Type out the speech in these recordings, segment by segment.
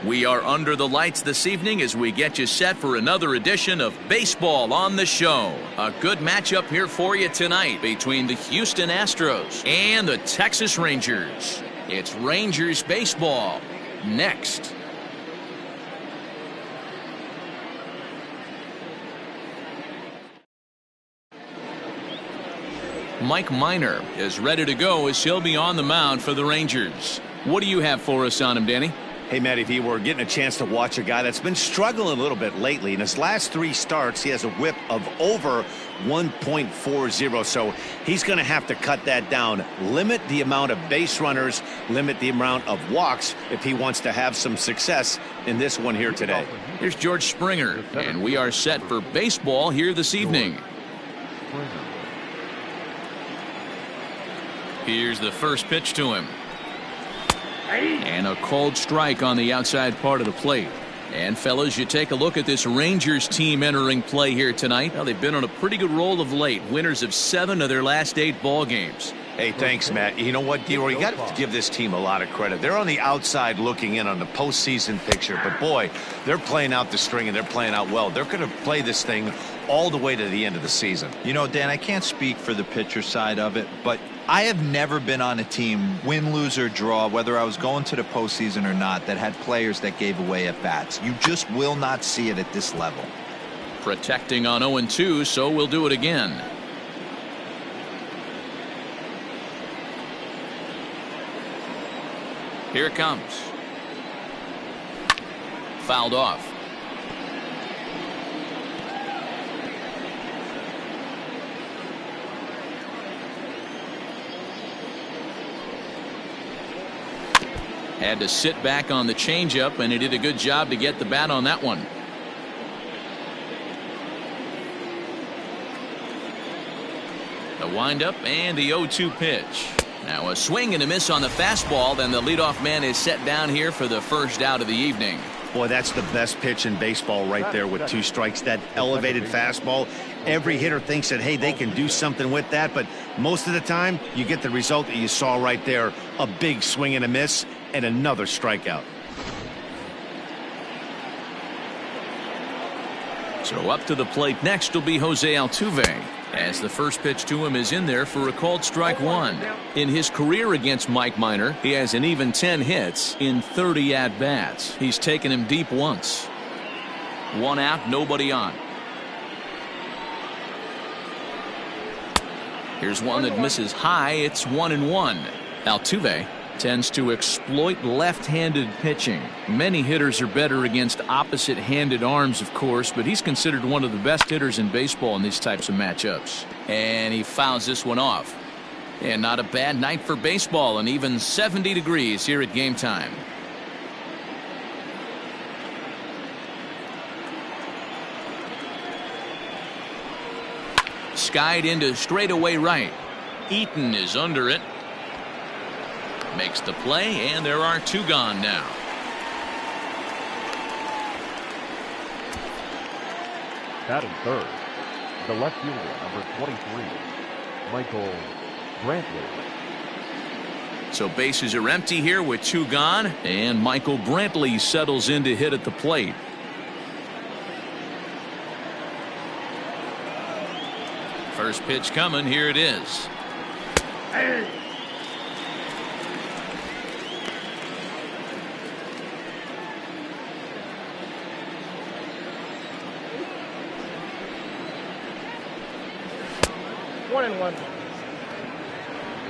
We are under the lights this evening as we get you set for another edition of Baseball on the Show. A good matchup here for you tonight between the Houston Astros and the Texas Rangers. It's Rangers baseball next. Mike Minor is ready to go as he'll be on the mound for the Rangers. What do you have for us on him, Danny? Hey, Matty V, we're getting a chance to watch a guy that's been struggling a little bit lately. In his last 3 starts, he has a whip of over 1.40, so he's going to have to cut that down, limit the amount of base runners, limit the amount of walks if he wants to have some success in this one here today. Here's George Springer, and we are set for baseball here this evening. Here's the first pitch to him. And a called strike on the outside part of the plate. And fellas, you take a look at this Rangers team entering play here tonight. Well, they've been on a pretty good roll of late. Winners of 7 of their last 8 ball games. Hey, thanks, Matt. You know what, D-Roy, you got to give this team a lot of credit. They're on the outside looking in on the postseason picture. But, boy, they're playing out the string and they're playing out well. They're going to play this thing all the way to the end of the season. You know, Dan, I can't speak for the pitcher side of it, but I have never been on a team, win, lose, or draw, whether I was going to the postseason or not, that had players that gave away at bats. You just will not see it at this level. Protecting on 0-2, so we'll do it again. Here it comes. Fouled off. Had to sit back on the changeup, and he did a good job to get the bat on that one. The windup and the 0-2 pitch. Now a swing and a miss on the fastball. Then the leadoff man is set down here for the first out of the evening. Boy, that's the best pitch in baseball right there with 2 strikes. That elevated fastball. Every hitter thinks that, hey, they can do something with that. But most of the time, you get the result that you saw right there. A big swing and a miss and another strikeout. So up to the plate next will be Jose Altuve, as the first pitch to him is in there for a called strike 1. In his career against Mike Minor, he has an even 10 hits in 30 at-bats. He's taken him deep once. 1 out, nobody on. Here's one that misses high. It's 1-1. Altuve tends to exploit left-handed pitching. Many hitters are better against opposite-handed arms, of course, but he's considered one of the best hitters in baseball in these types of matchups. And he fouls this one off. And not a bad night for baseball, and even 70 degrees here at game time. Skied into straightaway right. Eaton is under it. Makes the play, and there are 2 gone now. Batting third, the left fielder, number 23, Michael Brantley. So bases are empty here with 2 gone, and Michael Brantley settles in to hit at the plate. First pitch coming, here it is. Hey.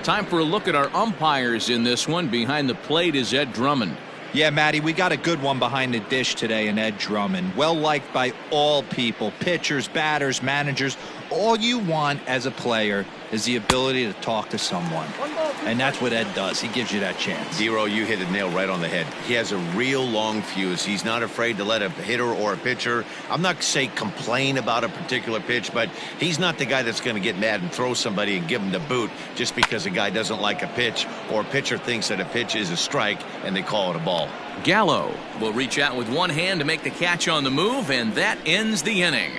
Time for a look at our umpires in this one. Behind the plate is Ed Drummond. Yeah, Matty, we got a good one behind the dish today in Ed Drummond. Well liked by all people, pitchers, batters, managers. All you want as a player is the ability to talk to someone. And that's what Ed does. He gives you that chance. Zero, you hit the nail right on the head. He has a real long fuse. He's not afraid to let a hitter or a pitcher, I'm not say complain about a particular pitch, but he's not the guy that's going to get mad and throw somebody and give him the boot just because a guy doesn't like a pitch or a pitcher thinks that a pitch is a strike and they call it a ball. Gallo will reach out with one hand to make the catch on the move, and that ends the inning.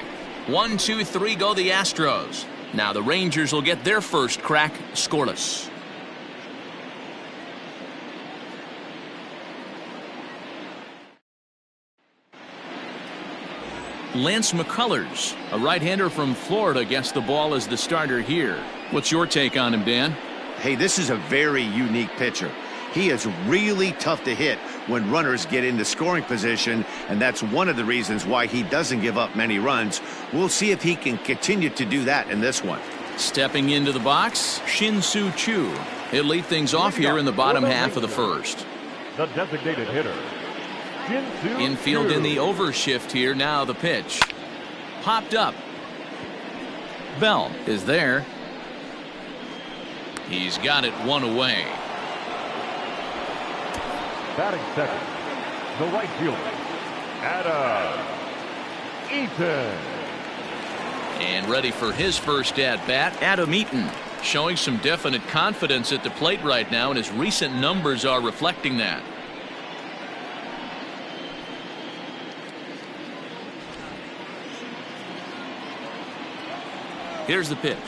1, 2, 3 go the Astros. Now the Rangers will get their first crack scoreless. Lance McCullers, a right-hander from Florida, gets the ball as the starter here. What's your take on him, Dan? Hey, this is a very unique pitcher. He is really tough to hit when runners get into scoring position, and that's one of the reasons why he doesn't give up many runs. We'll see if he can continue to do that in this one. Stepping into the box, Shin-Soo Choo. He'll lead things off here in the bottom half of the first. The designated hitter, Shin-Soo Infield Choo. in the overshift here. Now the pitch. Popped up. Bell is there. He's got it one away. Batting second, the right fielder, Adam Eaton. And ready for his first at-bat, Adam Eaton, showing some definite confidence at the plate right now, and his recent numbers are reflecting that. Here's the pitch.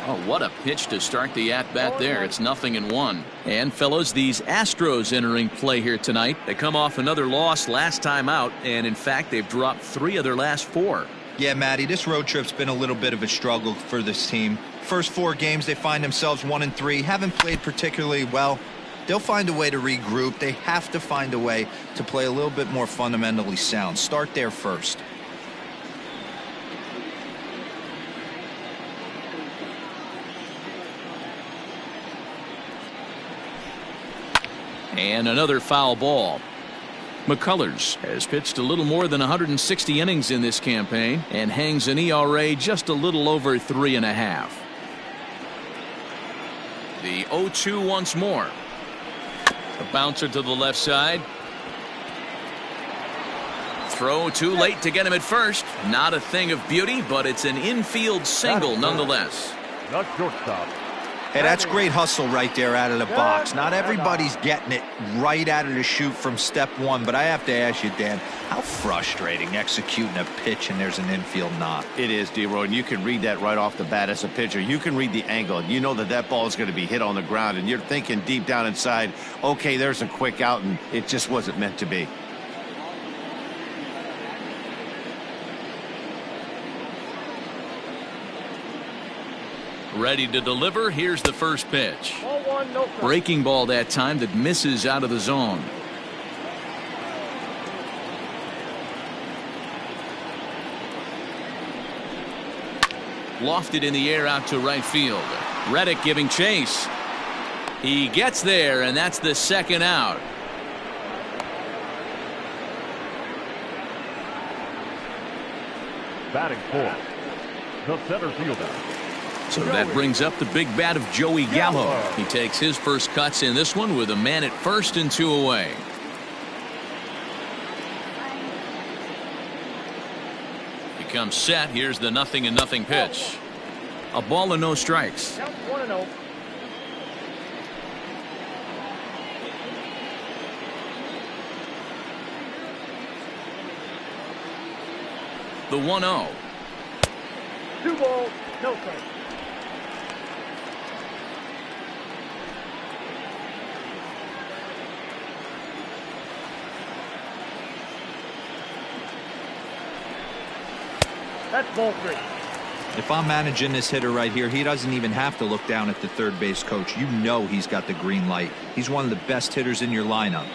Oh, what a pitch to start the at-bat there. It's 0-1. And, fellows, these Astros entering play here tonight. They come off another loss last time out, and, in fact, they've dropped 3 of their last 4. Yeah, Matty, this road trip's been a little bit of a struggle for this team. First 4 games, they find themselves 1-3. Haven't played particularly well. They'll find a way to regroup. They have to find a way to play a little bit more fundamentally sound. Start there first. And another foul ball. McCullers has pitched a little more than 160 innings in this campaign and hangs an ERA just a little over 3.5. The 0-2 once more. A bouncer to the left side. Throw too late to get him at first. Not a thing of beauty, but it's an infield single nonetheless. The shortstop. Hey, that's great hustle right there out of the box. Not everybody's getting it right out of the chute from step one, but I have to ask you, Dan, how frustrating executing a pitch and there's an infield knock. It is, D-Roy, and you can read that right off the bat as a pitcher. You can read the angle. You know that that ball is going to be hit on the ground, and you're thinking deep down inside, okay, there's a quick out, and it just wasn't meant to be. Ready to deliver. Here's the first pitch. Breaking ball that time that misses out of the zone. Lofted in the air out to right field. Reddick giving chase. He gets there, and that's the second out. Batting fourth, the center fielder. So that brings up the big bat of Joey Gallo. He takes his first cuts in this one with a man at first and 2 away. He comes set. Here's the 0-0 pitch. A ball and no strikes. The 1-0. 2 balls, no strikes. That's ball 3. If I'm managing this hitter right here, he doesn't even have to look down at the third base coach. You know he's got the green light. He's one of the best hitters in your lineup.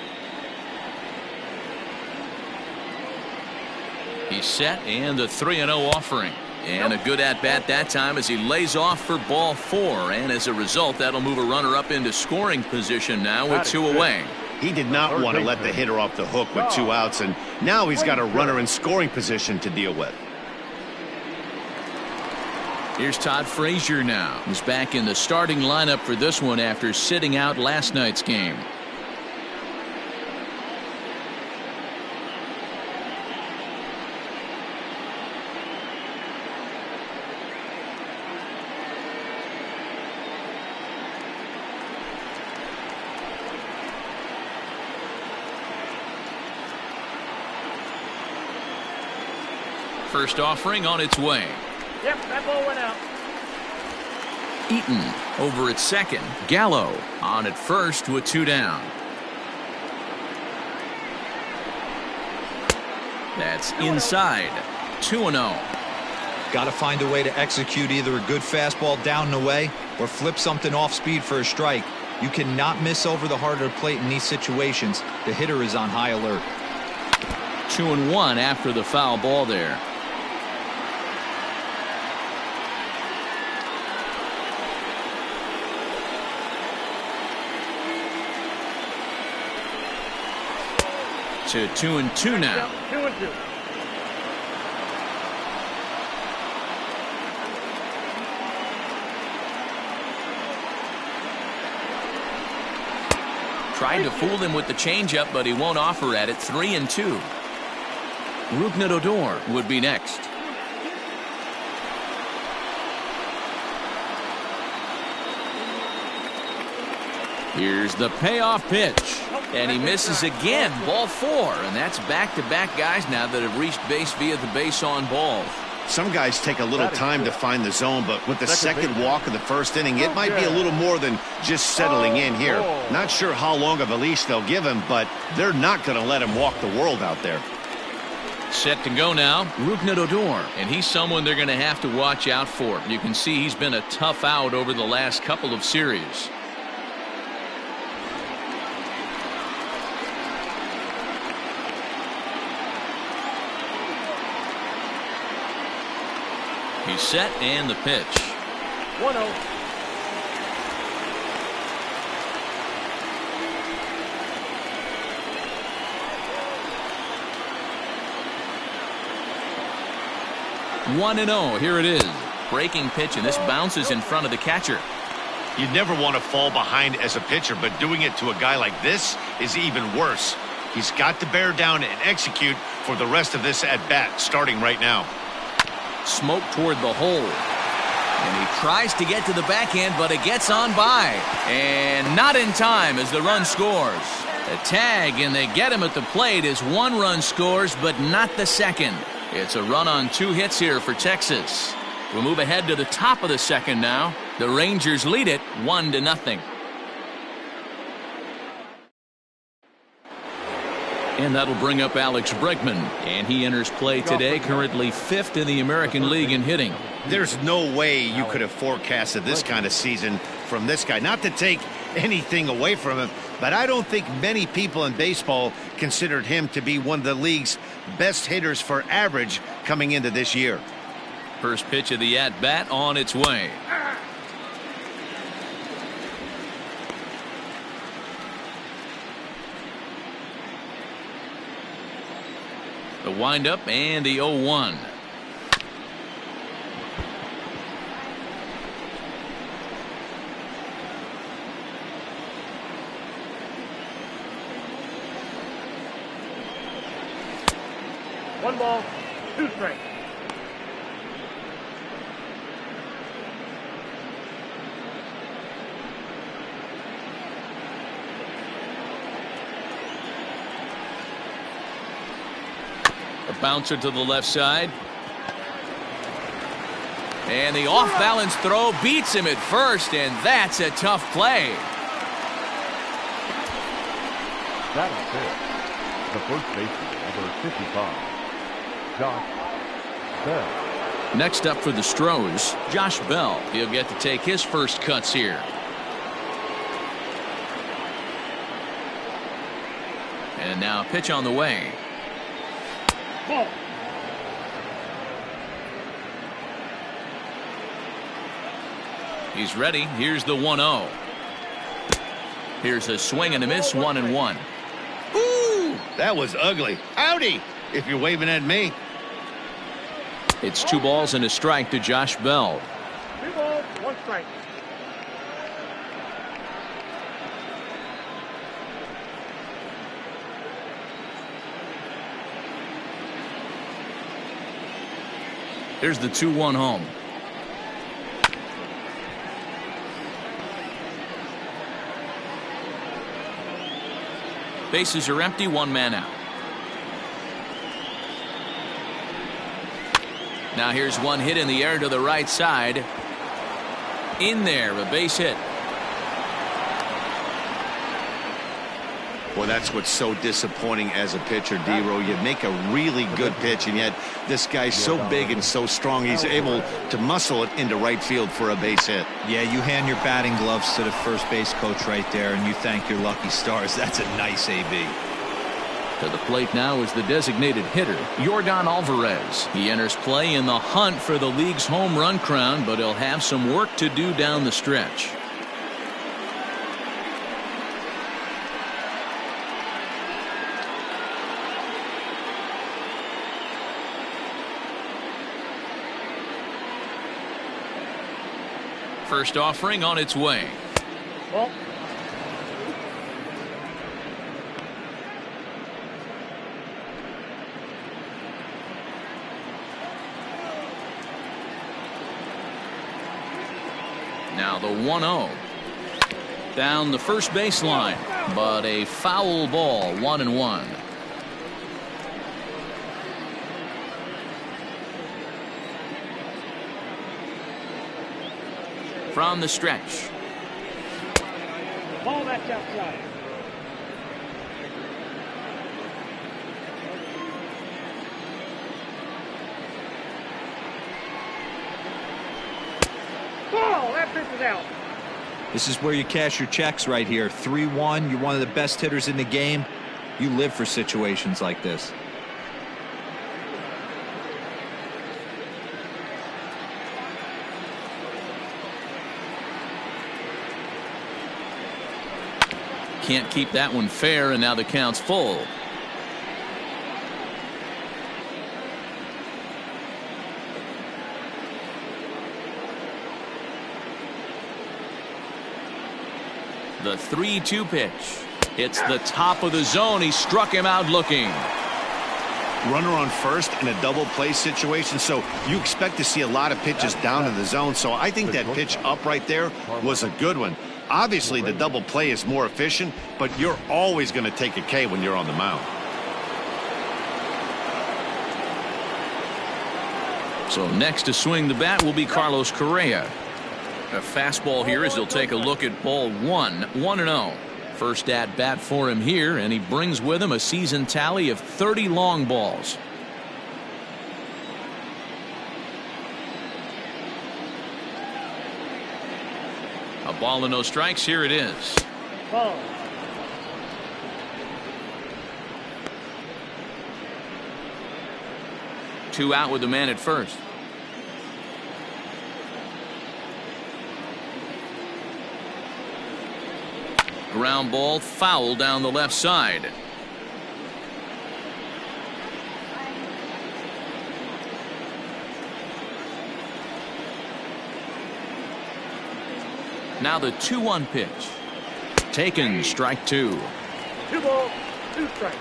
He's set, and the 3-0 offering. And a good at-bat that time as he lays off for ball 4. And as a result, that'll move a runner up into scoring position now with 2 away. He did not want to let the hitter off the hook with 2 outs, and now he's got a runner in scoring position to deal with. Here's Todd Frazier now. He's back in the starting lineup for this one after sitting out last night's game. First offering on its way. Yep, that ball went out. Eaton over at second. Gallo on at first with 2 down. That's inside. 2-0. Got to find a way to execute either a good fastball down and away or flip something off speed for a strike. You cannot miss over the heart of the plate in these situations. The hitter is on high alert. 2-1 after the foul ball there. To 2-2 now. 2-2. Tried to fool him with the changeup, but he won't offer at it. 3-2. Rougned Odor would be next. Here's the payoff pitch. And he misses again. Ball 4. And that's back-to-back guys now that have reached base via the base on balls. Some guys take a little time to find the zone, but with the second walk of the first inning, it might be a little more than just settling in here. Not sure how long of a leash they'll give him, but they're not going to let him walk the world out there. Set to go now, Rougned Odor, and he's someone they're going to have to watch out for. You can see he's been a tough out over the last couple of series. He's set and the pitch. 1-0. One and 0. Here it is. Breaking pitch, and this bounces in front of the catcher. You never want to fall behind as a pitcher, but doing it to a guy like this is even worse. He's got to bear down and execute for the rest of this at bat, starting right now. Smoke toward the hole. And he tries to get to the backhand, but it gets on by. And not in time as the run scores. A tag, and they get him at the plate as one run scores, but not the second. It's a run on 2 hits here for Texas. We'll move ahead to the top of the second now. The Rangers lead it 1-0. And that'll bring up Alex Bregman. And he enters play today, currently 5th in the American League in hitting. There's no way you could have forecasted this kind of season from this guy. Not to take anything away from him, but I don't think many people in baseball considered him to be one of the league's best hitters for average coming into this year. First pitch of the at-bat on its way. The windup and the 0-1. One ball, 2 strikes. A bouncer to the left side. And the off-balance throw beats him at first, and that's a tough play. That is it. The first baseman, number 55, Josh Bell. Next up for the Astros, Josh Bell. He'll get to take his first cuts here. And now a pitch on the way. Ball. He's ready. Here's the 1-0. Here's a swing and a miss, 1-1. Ooh, that was ugly. Howdy, if you're waving at me. It's 2 balls and a strike to Josh Bell. 2 balls, 1 strike. Here's the 2-1 home. Bases are empty, 1 man out. Now here's one hit in the air to the right side. In there, a base hit. Well, that's what's so disappointing as a pitcher, D-Row. You make a really good pitch, and yet this guy's so big and so strong, he's able to muscle it into right field for a base hit. Yeah, you hand your batting gloves to the first base coach right there, and you thank your lucky stars. That's a nice AB. To the plate now is the designated hitter, Yordan Alvarez. He enters play in the hunt for the league's home run crown, but he'll have some work to do down the stretch. First offering on its way. Ball. Now the 1-0. Down the first baseline, but a foul ball, 1-1. From the stretch. Ball that's outside. Ball, that pitch is out. This is where you cash your checks right here. 3-1. You're one of the best hitters in the game. You live for situations like this. Can't keep that one fair, and now the count's full. The 3-2 pitch. It's the top of the zone. He struck him out looking. Runner on first in a double play situation, so you expect to see a lot of pitches down in the zone. So I think that pitch up right there was a good one. Obviously, the double play is more efficient, but you're always going to take a K when you're on the mound. So next to swing the bat will be Carlos Correa. A fastball here as he'll take a look at ball 1-0. First at bat for him here, and he brings with him a season tally of 30 long balls. A ball and no strikes. Here it is. Ball. Two out with the man at first. Ground ball foul down the left side. Now the 2-1 pitch. Taken, strike two. 2 balls, 2 strikes.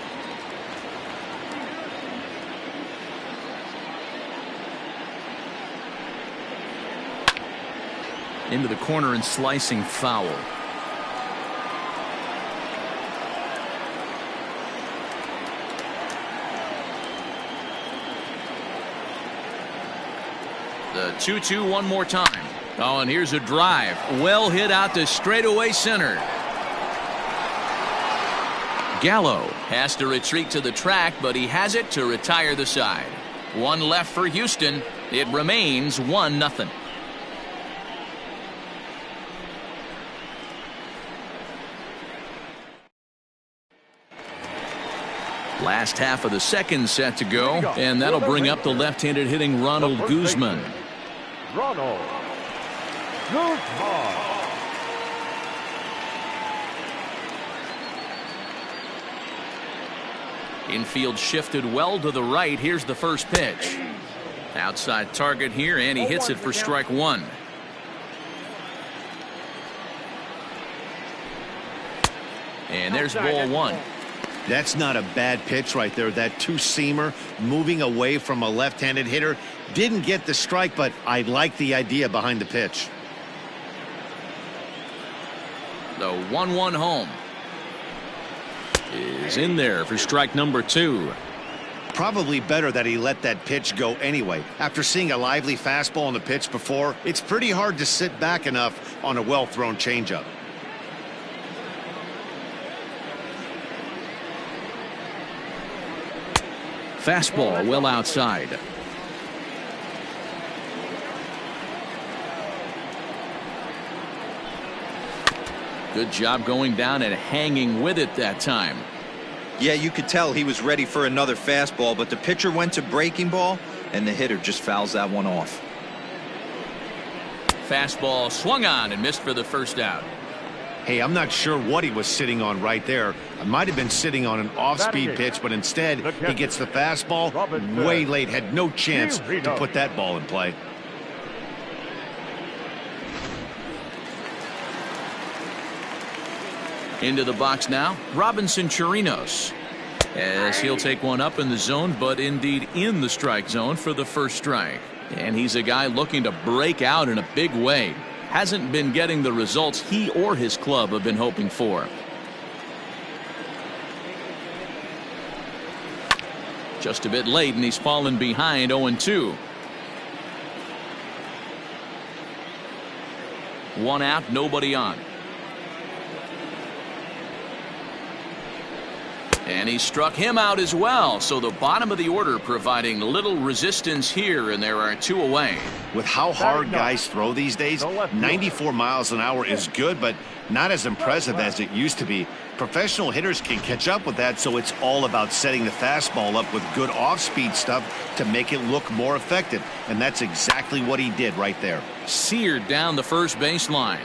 Into the corner and slicing foul. The 2-2 one more time. Oh, and here's a drive. Well hit out to straightaway center. Gallo has to retreat to the track, but he has it to retire the side. One left for Houston. It remains 1-0. Last half of the second set to go, and that'll bring up the left-handed hitting Ronald Guzman. Ronald Guzman. Infield shifted well to the right. Here's the first pitch. Outside target here, and he hits it for strike one. And there's ball one. That's not a bad pitch right there. That two-seamer moving away from a left-handed hitter. Didn't get the strike, but I like the idea behind the pitch. The 1-1 home is in there for strike number two. Probably better that he let that pitch go anyway. After seeing a lively fastball on the pitch before, it's pretty hard to sit back enough on a well-thrown changeup. Fastball well outside. Good job going down and hanging with it that time. Yeah, you could tell he was ready for another fastball, but the pitcher went to breaking ball, and the hitter just fouls that one off. Fastball swung on and missed for the first out. Hey, I'm not sure what he was sitting on right there. It might have been sitting on an off-speed pitch, but instead he gets the fastball way late. Had no chance to put that ball in play. Into the box now, Robinson Chirinos. As he'll take one up in the zone, but indeed in the strike zone for the first strike. And he's a guy looking to break out in a big way. Hasn't been getting the results he or his club have been hoping for. Just a bit late, and he's fallen behind 0-2. One out, nobody on. And he struck him out as well. So the bottom of the order providing little resistance here, and there are two away. With how hard guys throw these days, 94 miles an hour is good, but not as impressive as it used to be. Professional hitters can catch up with that, so it's all about setting the fastball up with good off-speed stuff to make it look more effective. And that's exactly what he did right there. Seared down the first baseline.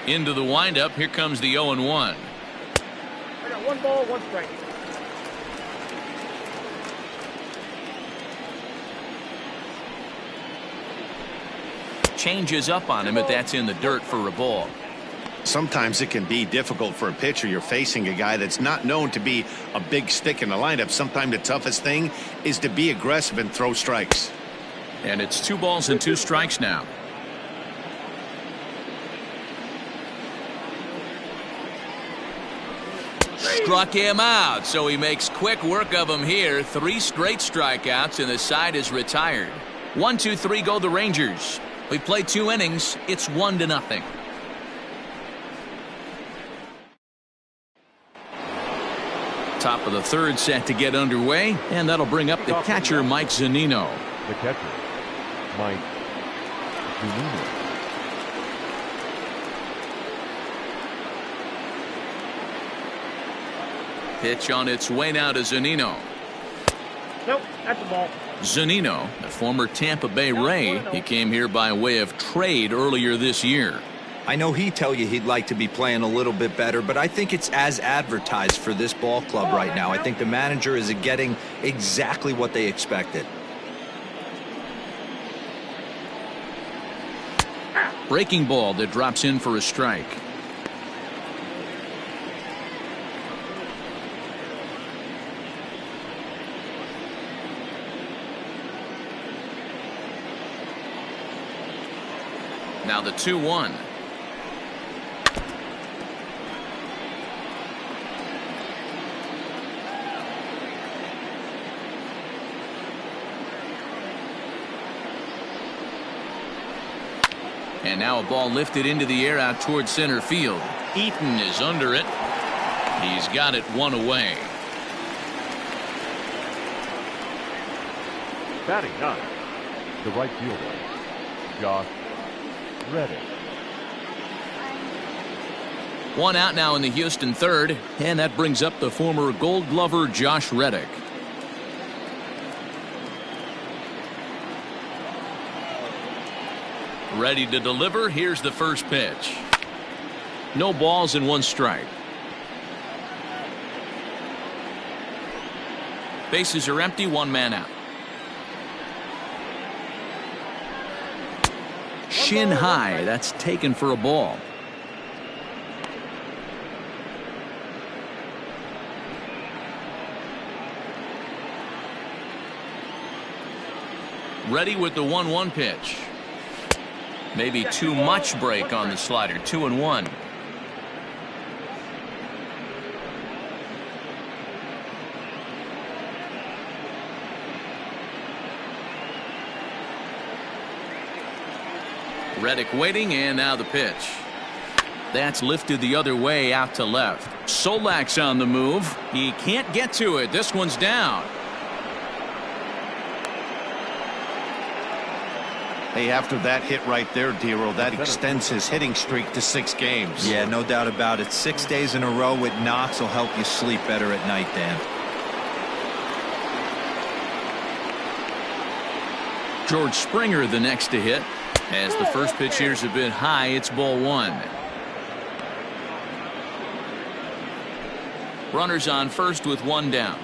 Into the windup. Here comes the 0-1. I got 1 ball, 1 strike. Changes up on him, but that's in the dirt for a ball. Sometimes it can be difficult for a pitcher. You're facing a guy that's not known to be a big stick in the lineup. Sometimes the toughest thing is to be aggressive and throw strikes. And it's 2 balls and 2 strikes now. Struck him out, so he makes quick work of him here. 3 straight strikeouts, and the side is retired. 1, 2, 3 go the Rangers. We played 2 innings. It's 1-0. Top of the third set to get underway, and that'll bring up the catcher, Mike Zunino. The catcher, Mike Zunino. Pitch on its way now to Zunino. Nope, that's a ball. Zunino, a former Tampa Bay Ray. He came here by way of trade earlier this year. I know he'd tell you he'd like to be playing a little bit better, but I think it's as advertised for this ball club right now. I think the manager is getting exactly what they expected. Breaking ball that drops in for a strike. Now the 2-1. And now a ball lifted into the air out towards center field. Eaton is under it. He's got it 1 away. Batting 9, the right fielder, Josh Reddick. 1 out now in the Houston third, and that brings up the former Gold Glover Josh Reddick. Ready to deliver. Here's the first pitch. No balls and 1 strike. Bases are empty, 1 man out. Shin high, that's taken for a ball. Ready with the 1-1 pitch. Maybe too much break on the slider. 2-1. Reddick waiting, and now the pitch. That's lifted the other way out to left. Solak's on the move. He can't get to it. This one's down. Hey, after that hit right there, Dero, that extends his hitting streak to 6 games. Yeah, no doubt about it. 6 days in a row with knocks will help you sleep better at night, Dan. George Springer the next to hit. As the first pitch here's a bit high, it's ball 1. Runners on first with 1 down.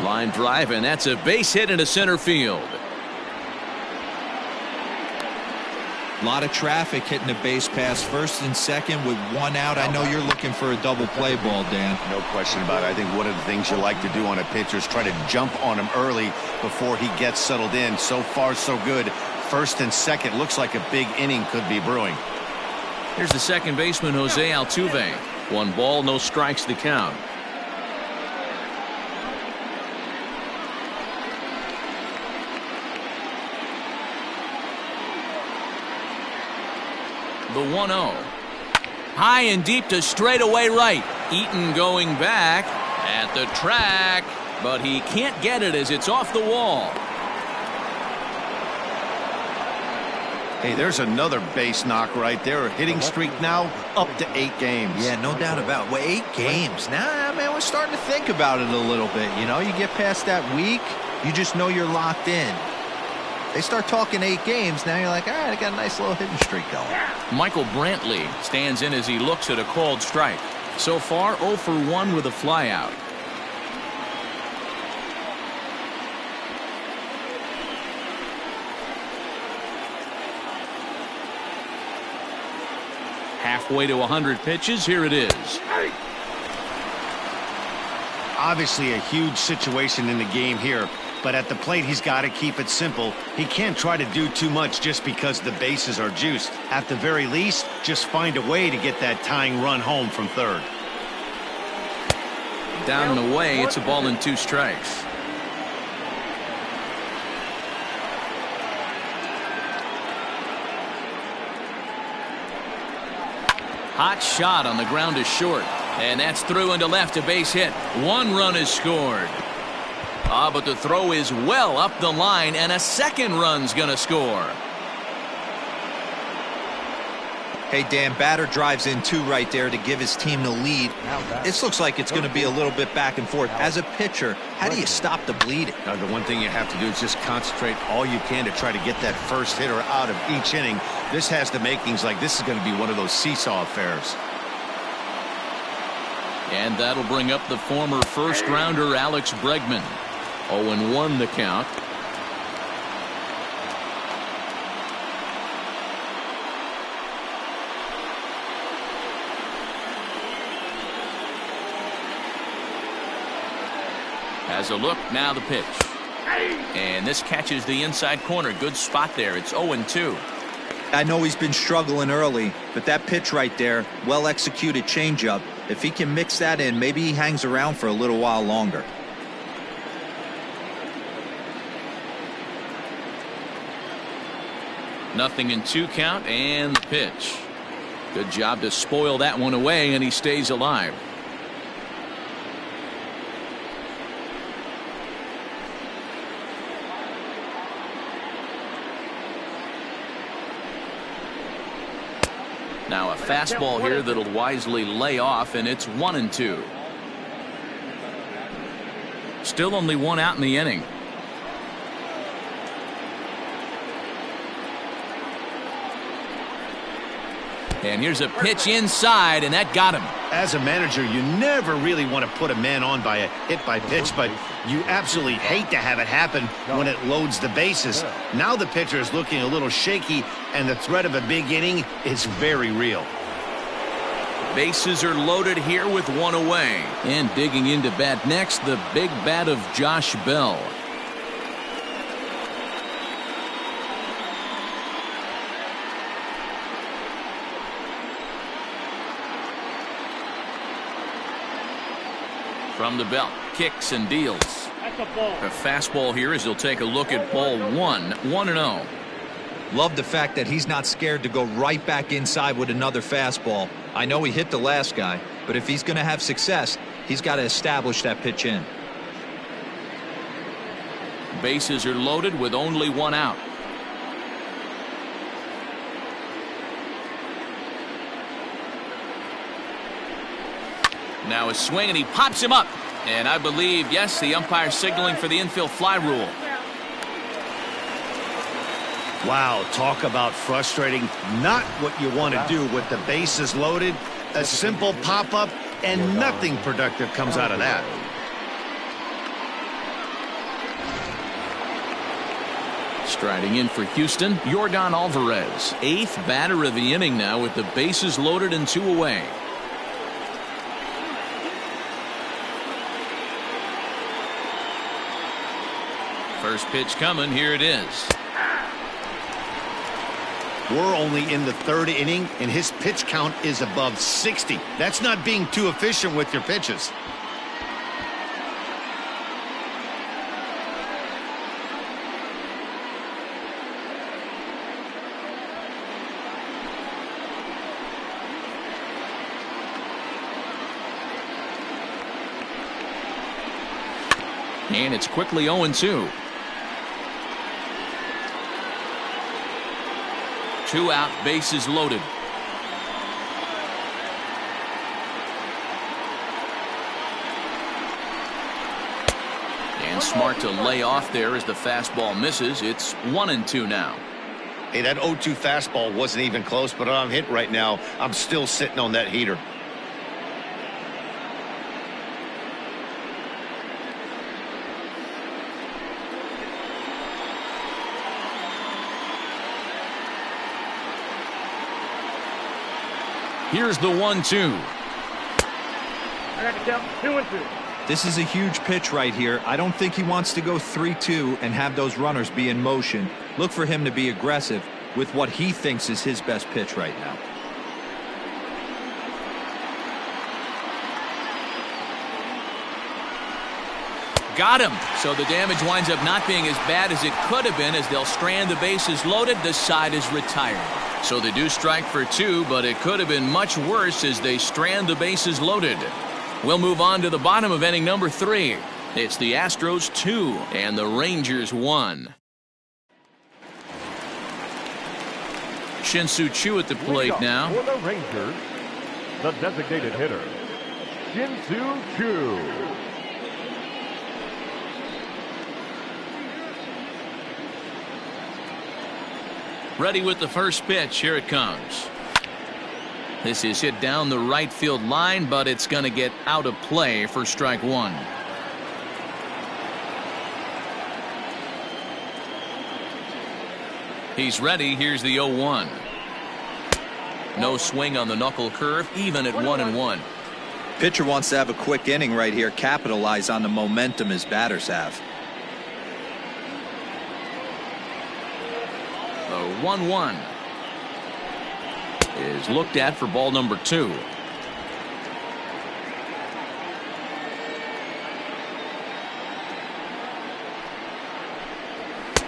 Line drive, and that's a base hit into center field. A lot of traffic hitting the base pass first and second with 1 out. I know you're looking for a double play ball, Dan. No question about it. I think one of the things you like to do on a pitcher is try to jump on him early before he gets settled in. So far, so good. First and second, looks like a big inning could be brewing. Here's the second baseman, Jose Altuve. 1 ball, no strikes to count. The 1-0. High and deep to straightaway right. Eaton going back at the track, but he can't get it as it's off the wall. Hey, there's another base knock right there. A hitting streak now up to 8 games. Yeah, no doubt about it. Well, 8 games. Nah, man, we're starting to think about it a little bit. You know, you get past that week, you just know you're locked in. They start talking 8 games, now you're like, all right, I got a nice little hitting streak going. Michael Brantley stands in as he looks at a called strike. So far, 0 for 1 with a flyout. Halfway to 100 pitches, here it is. Obviously a huge situation in the game here, but at the plate he's got to keep it simple. He can't try to do too much just because the bases are juiced. At the very least, just find a way to get that tying run home from third. Down and away, it's a ball and 2 strikes. Hot shot on the ground is short, and that's through into left, a base hit. 1 run is scored. But the throw is well up the line, and a second run's gonna score. Hey, Dan, batter drives in 2 right there to give his team the lead. This looks like it's going to be a little bit back and forth. As a pitcher, how do you stop the bleeding? Now, the one thing you have to do is just concentrate all you can to try to get that first hitter out of each inning. This has the makings like this is going to be one of those seesaw affairs. And that'll bring up the former first-rounder Alex Bregman. 0-1 the count. Has a look, now the pitch. And this catches the inside corner. Good spot there. It's 0-2. I know he's been struggling early, but that pitch right there, well executed changeup. If he can mix that in, maybe he hangs around for a little while longer. Nothing in 2 count, and the pitch. Good job to spoil that one away, and he stays alive. Now a fastball here that'll wisely lay off, and it's 1-2. Still only 1 out in the inning. And here's a pitch inside, and that got him. As a manager, you never really want to put a man on by a hit by pitch, but you absolutely hate to have it happen when it loads the bases. Now the pitcher is looking a little shaky, and the threat of a big inning is very real. Bases are loaded here with 1 away. And digging into bat next, the big bat of Josh Bell. From the belt, kicks and deals. That's a ball. A fastball here as he'll take a look at ball one. 1-0. Love the fact that he's not scared to go right back inside with another fastball. I know he hit the last guy, but if he's going to have success, he's got to establish that pitch in. Bases are loaded with only one out. Now a swing, and he pops him up. And I believe, yes, the umpire signaling for the infield fly rule. Wow, talk about frustrating. Not what you want to do with the bases loaded. A simple pop-up, and nothing productive comes out of that. Striding in for Houston, Yordan Alvarez. 8th batter of the inning now with the bases loaded and 2 away. First pitch coming. Here it is. We're only in the 3rd inning, and his pitch count is above 60. That's not being too efficient with your pitches. And it's quickly 0-2. 2 out, bases loaded. And smart to lay off there as the fastball misses. It's 1-2 now. Hey, that 0-2 fastball wasn't even close, but I'm hit right now. I'm still sitting on that heater. Here's the 1-2. I got to count 2-2. This is a huge pitch right here. I don't think he wants to go 3-2 and have those runners be in motion. Look for him to be aggressive with what he thinks is his best pitch right now. Got him. So the damage winds up not being as bad as it could have been as they'll strand the bases loaded. The side is retired. So they do strike for 2, but it could have been much worse as they strand the bases loaded. We'll move on to the bottom of inning number 3. It's the Astros 2 and the Rangers 1. Shin-Soo Choo at the plate now. For the Rangers, the designated hitter, Shin-Soo Choo. Ready with the first pitch. Here it comes. This is hit down the right field line, but it's going to get out of play for strike 1. He's ready. Here's the 0-1. No swing on the knuckle curve, even at 1-1. Pitcher wants to have a quick inning right here, capitalize on the momentum his batters have. The 1-1 is looked at for ball number 2.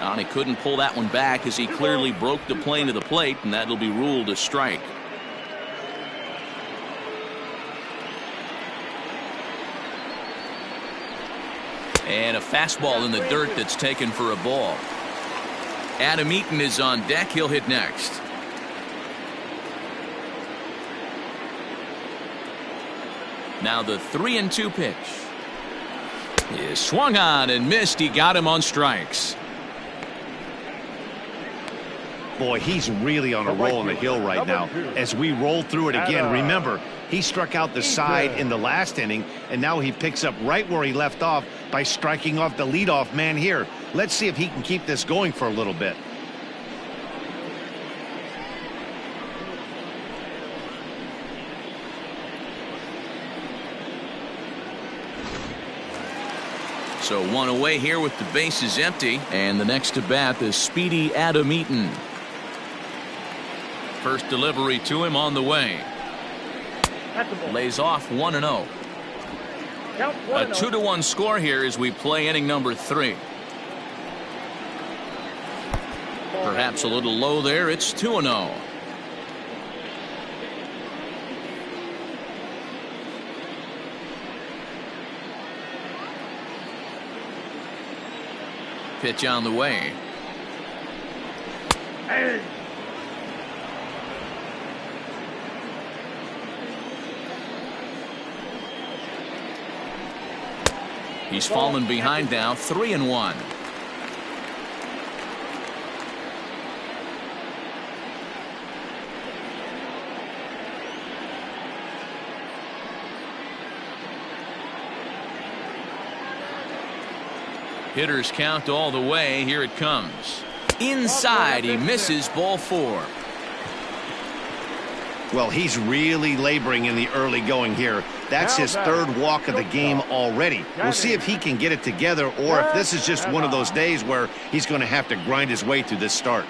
And he couldn't pull that one back as he clearly broke the plane of the plate, and that'll be ruled a strike. And a fastball in the dirt that's taken for a ball. Adam Eaton is on deck. He'll hit next. Now the 3-2 pitch is swung on and missed. He got him on strikes. Boy, he's really on a roll on the hill right now. As we roll through it again, remember, he struck out the side in the last inning, and now he picks up right where he left off by striking off the leadoff man here. Let's see if he can keep this going for a little bit. So 1 away here with the bases empty, and the next to bat is speedy Adam Eaton. First delivery to him on the way. Lays off 1-0. Count A 1-0. 2-1 score here as we play inning number 3. Perhaps a little low there. It's 2-0. Pitch on the way. Hey. He's fallen behind now, 3-1. Hitters count all the way. Here it comes. Inside, he misses, ball 4. Well, he's really laboring in the early going here. That's his third walk of the game already. We'll see if he can get it together or if this is just one of those days where he's going to have to grind his way through this start.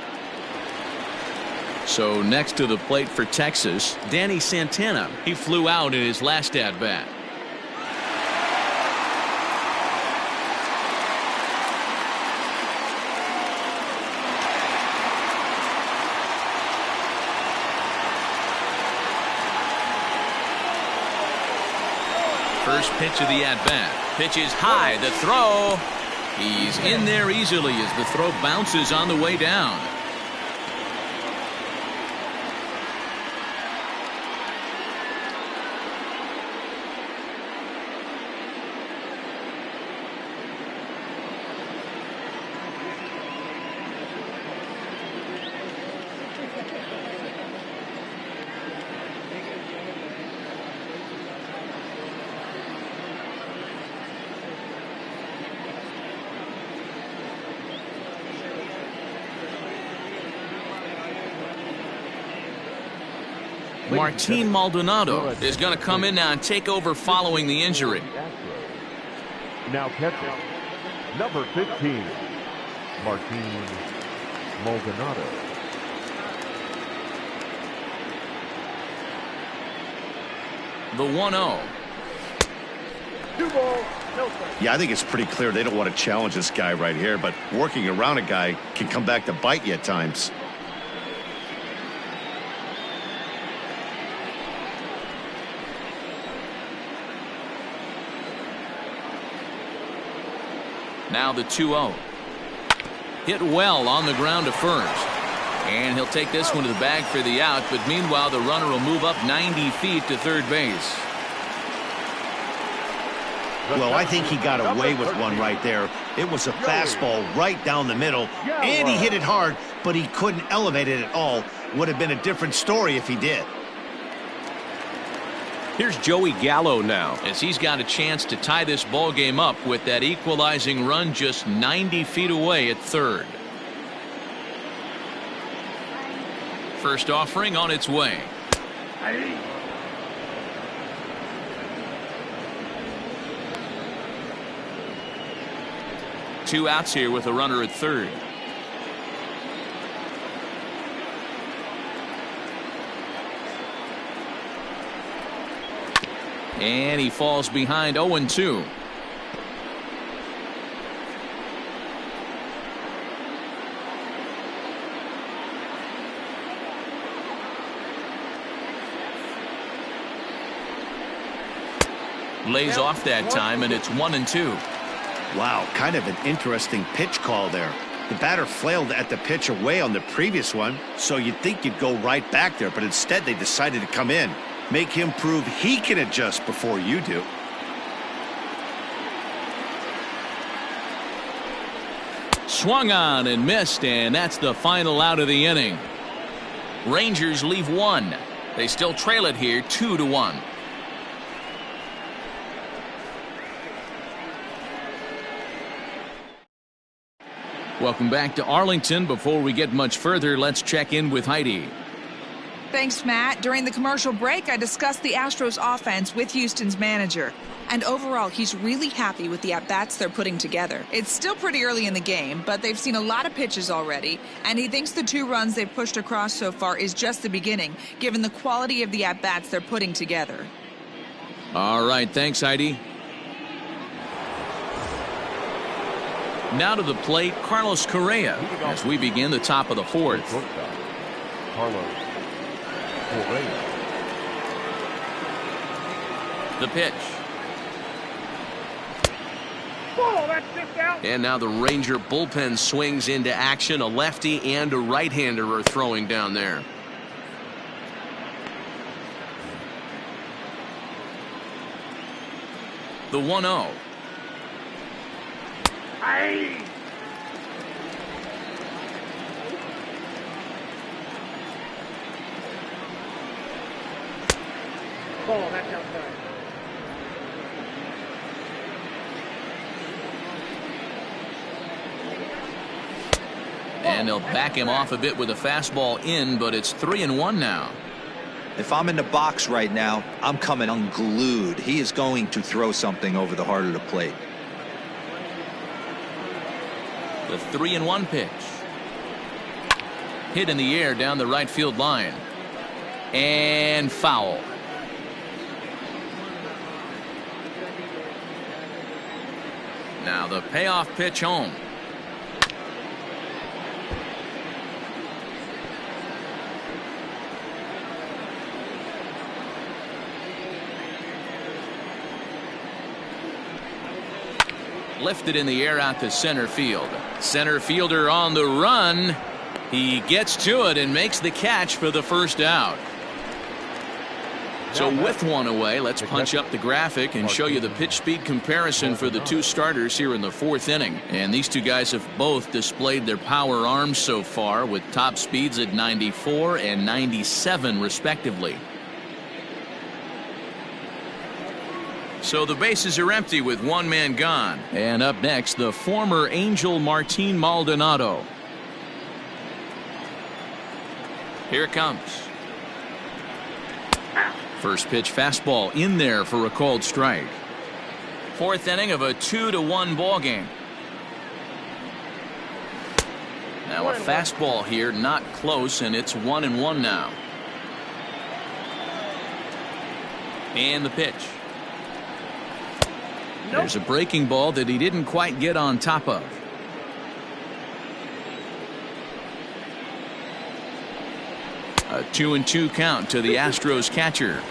So next to the plate for Texas, Danny Santana. He flew out in his last at-bat. First pitch of the at-bat. Pitch is high. The throw. He's in there easily as the throw bounces on the way down. Martin Maldonado is going to come in now and take over following the injury. Now catching, number 15, Martin Maldonado. The 1-0. 2 balls, no strikes. Yeah, I think it's pretty clear they don't want to challenge this guy right here, but working around a guy can come back to bite you at times. Now the 2-0. Hit well on the ground to first. And he'll take this one to the bag for the out, but meanwhile the runner will move up 90 feet to third base. Well, I think he got away with one right there. It was a fastball right down the middle, and he hit it hard, but he couldn't elevate it at all. Would have been a different story if he did. Here's Joey Gallo now as he's got a chance to tie this ball game up with that equalizing run just 90 feet away at third. First offering on its way. Hey. Two outs here with a runner at third. And he falls behind 0-2. Lays off that time, and it's 1-2. Wow, kind of an interesting pitch call there. The batter flailed at the pitch away on the previous one, so you'd think you'd go right back there, but instead they decided to come in. Make him prove he can adjust before you do. Swung on and missed, and that's the final out of the inning. Rangers leave one. They still trail it here 2-1. Welcome back to Arlington. Before we get much further, let's check in with Heidi. Thanks, Matt. During the commercial break, I discussed the Astros offense with Houston's manager. And overall, he's really happy with the at-bats they're putting together. It's still pretty early in the game, but they've seen a lot of pitches already, and he thinks the 2 runs they've pushed across so far is just the beginning, given the quality of the at-bats they're putting together. All right, thanks, Heidi. Now to the plate, Carlos Correa, as we begin the top of the fourth. Carlos Correa. The pitch. Ball, that's just out. And now the Ranger bullpen swings into action. A lefty and a right-hander are throwing down there. The 1-0. Aye. Ball, that's outside. And they'll back him off a bit with a fastball in, but it's 3-1 now. If I'm in the box right now, I'm coming unglued. He is going to throw something over the heart of the plate. The 3-1 pitch. Hit in the air down the right field line. And foul. Now the payoff pitch home. Lifted in the air out to center field. Center fielder on the run. He gets to it and makes the catch for the first out. So with one away, let's punch up the graphic and show you the pitch speed comparison for the two starters here in the fourth inning. And these two guys have both displayed their power arms so far, with top speeds at 94 and 97 respectively. So the bases are empty with one man gone. And up next, the former Angel Martin Maldonado. Here it comes. First pitch fastball in there for a called strike. Fourth inning of a 2-1 ball game. Now a fastball here, not close, and it's 1-1 now. And the pitch. There's a breaking ball that he didn't quite get on top of. A 2-2 count to the Astros catcher.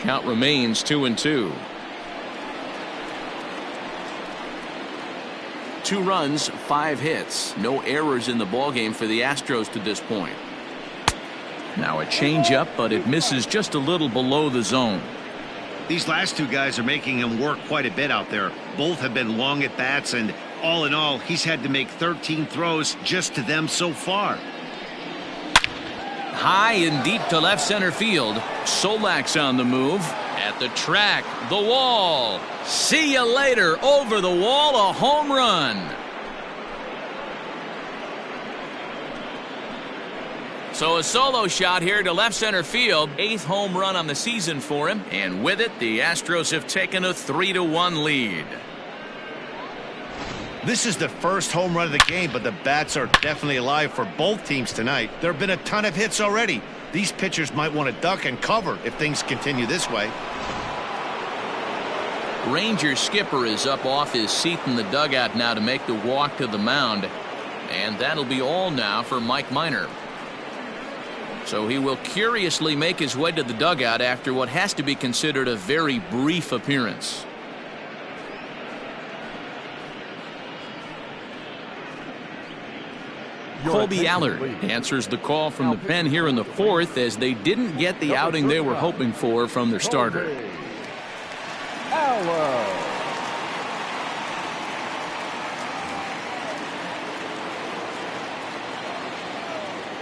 Count remains 2-2. 2 runs, 5 hits. No errors in the ballgame for the Astros to this point. Now a changeup, but it misses just a little below the zone. These last two guys are making him work quite a bit out there. Both have been long at bats, and all in all, he's had to make 13 throws just to them so far. High and deep to left center field. Solak's on the move. At the track, the wall. See you later. Over the wall, a home run. So a solo shot here to left center field. 8th home run on the season for him. And with it, the Astros have taken a 3-1 lead. This is the first home run of the game, but the bats are definitely alive for both teams tonight. There have been a ton of hits already. These pitchers might want to duck and cover if things continue this way. Ranger skipper is up off his seat in the dugout now to make the walk to the mound. And that'll be all now for Mike Minor. So he will curiously make his way to the dugout after what has to be considered a very brief appearance. Colby Allard answers the call from the pen here in the fourth, as they didn't get the outing they were hoping for from their starter.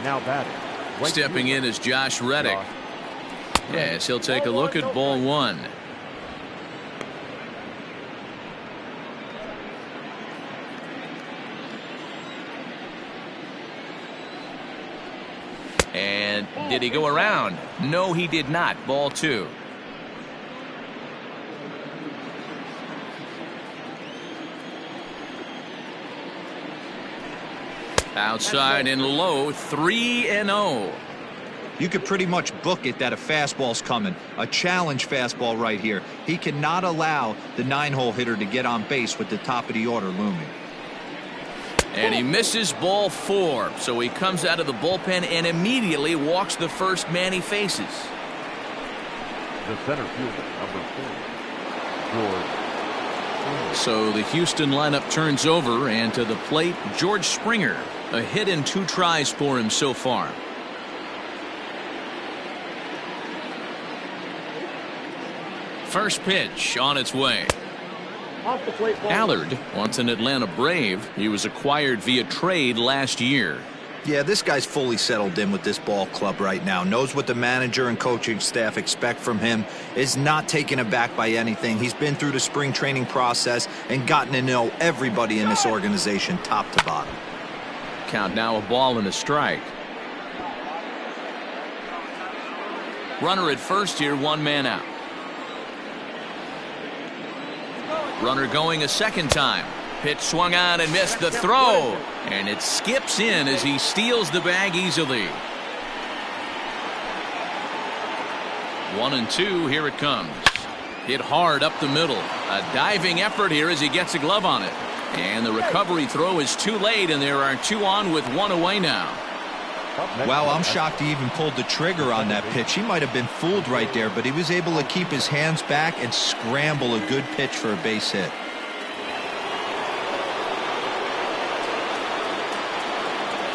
Now batting. Stepping in is Josh Reddick. Yes, he'll take a look at ball one. And did he go around? No, he did not. Ball two. Outside and low, 3-0. You could pretty much book it that a fastball's coming. A challenge fastball right here. He cannot allow the 9-hole hitter to get on base with the top of the order looming. And he misses ball 4. So he comes out of the bullpen and immediately walks the first man he faces. The center fielder, number 4, George. So the Houston lineup turns over, and to the plate, George Springer. A hit and 2 tries for him so far. First pitch on its way. Off the plate ball. Allard wants an Atlanta Brave. He was acquired via trade last year. Yeah, this guy's fully settled in with this ball club right now. Knows what the manager and coaching staff expect from him. Is not taken aback by anything. He's been through the spring training process and gotten to know everybody in this organization top to bottom. Count now, a ball and a strike. Runner at first here, 1 man out. Runner going a second time. Pitch swung on and missed the throw. And it skips in as he steals the bag easily. 1-2, here it comes. Hit hard up the middle. A diving effort here as he gets a glove on it. And the recovery throw is too late, and there are 2 on with 1 away now. Wow, I'm shocked he even pulled the trigger on that pitch. He might have been fooled right there, but he was able to keep his hands back and scramble a good pitch for a base hit.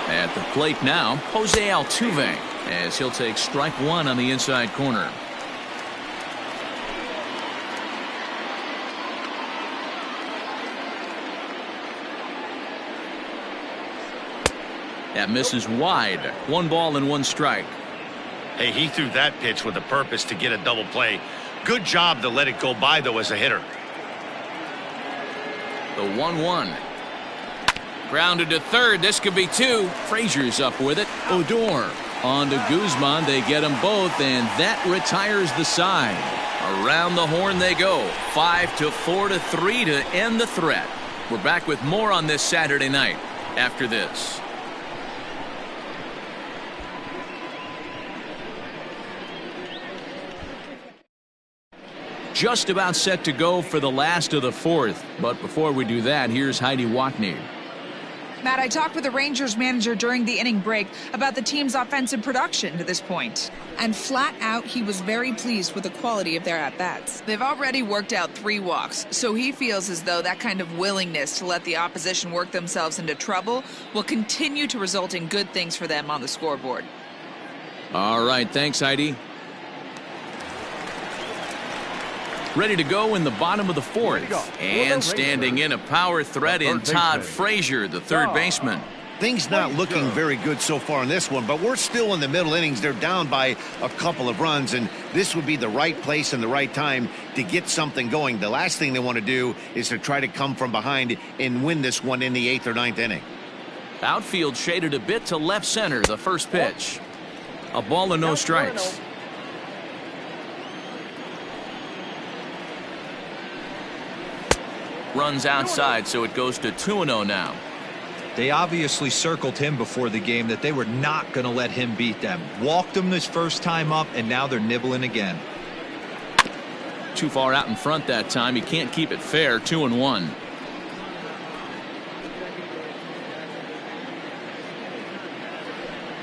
At the plate now, Jose Altuve, as he'll take strike 1 on the inside corner. That misses wide. 1 ball and 1 strike. Hey, he threw that pitch with a purpose to get a double play. Good job to let it go by, though, as a hitter. The 1-1. Grounded to third. This could be 2. Frazier's up with it. Odor on to Guzman. They get them both, and that retires the side. Around the horn they go. 5-4-3 to end the threat. We're back with more on this Saturday night after this. Just about set to go for the last of the 4th. But before we do that, here's Heidi Watney. Matt, I talked with the Rangers manager during the inning break about the team's offensive production to this point. And flat out, he was very pleased with the quality of their at-bats. They've already worked out 3 walks, so he feels as though that kind of willingness to let the opposition work themselves into trouble will continue to result in good things for them on the scoreboard. All right, thanks, Heidi. Ready to go in the bottom of the 4th. And standing in a power threat in Todd Frazier, the third baseman. Things not looking very good so far in this one, but we're still in the middle innings. They're down by a couple of runs, and this would be the right place and the right time to get something going. The last thing they want to do is to try to come from behind and win this one in the 8th or 9th inning. Outfield shaded a bit to left center, the first pitch. A ball and no strikes. Runs outside, so it goes to 2-0 now. They obviously circled him before the game that they were not going to let him beat them. Walked him this first time up, and now they're nibbling again. Too far out in front that time. He can't keep it fair. 2-1.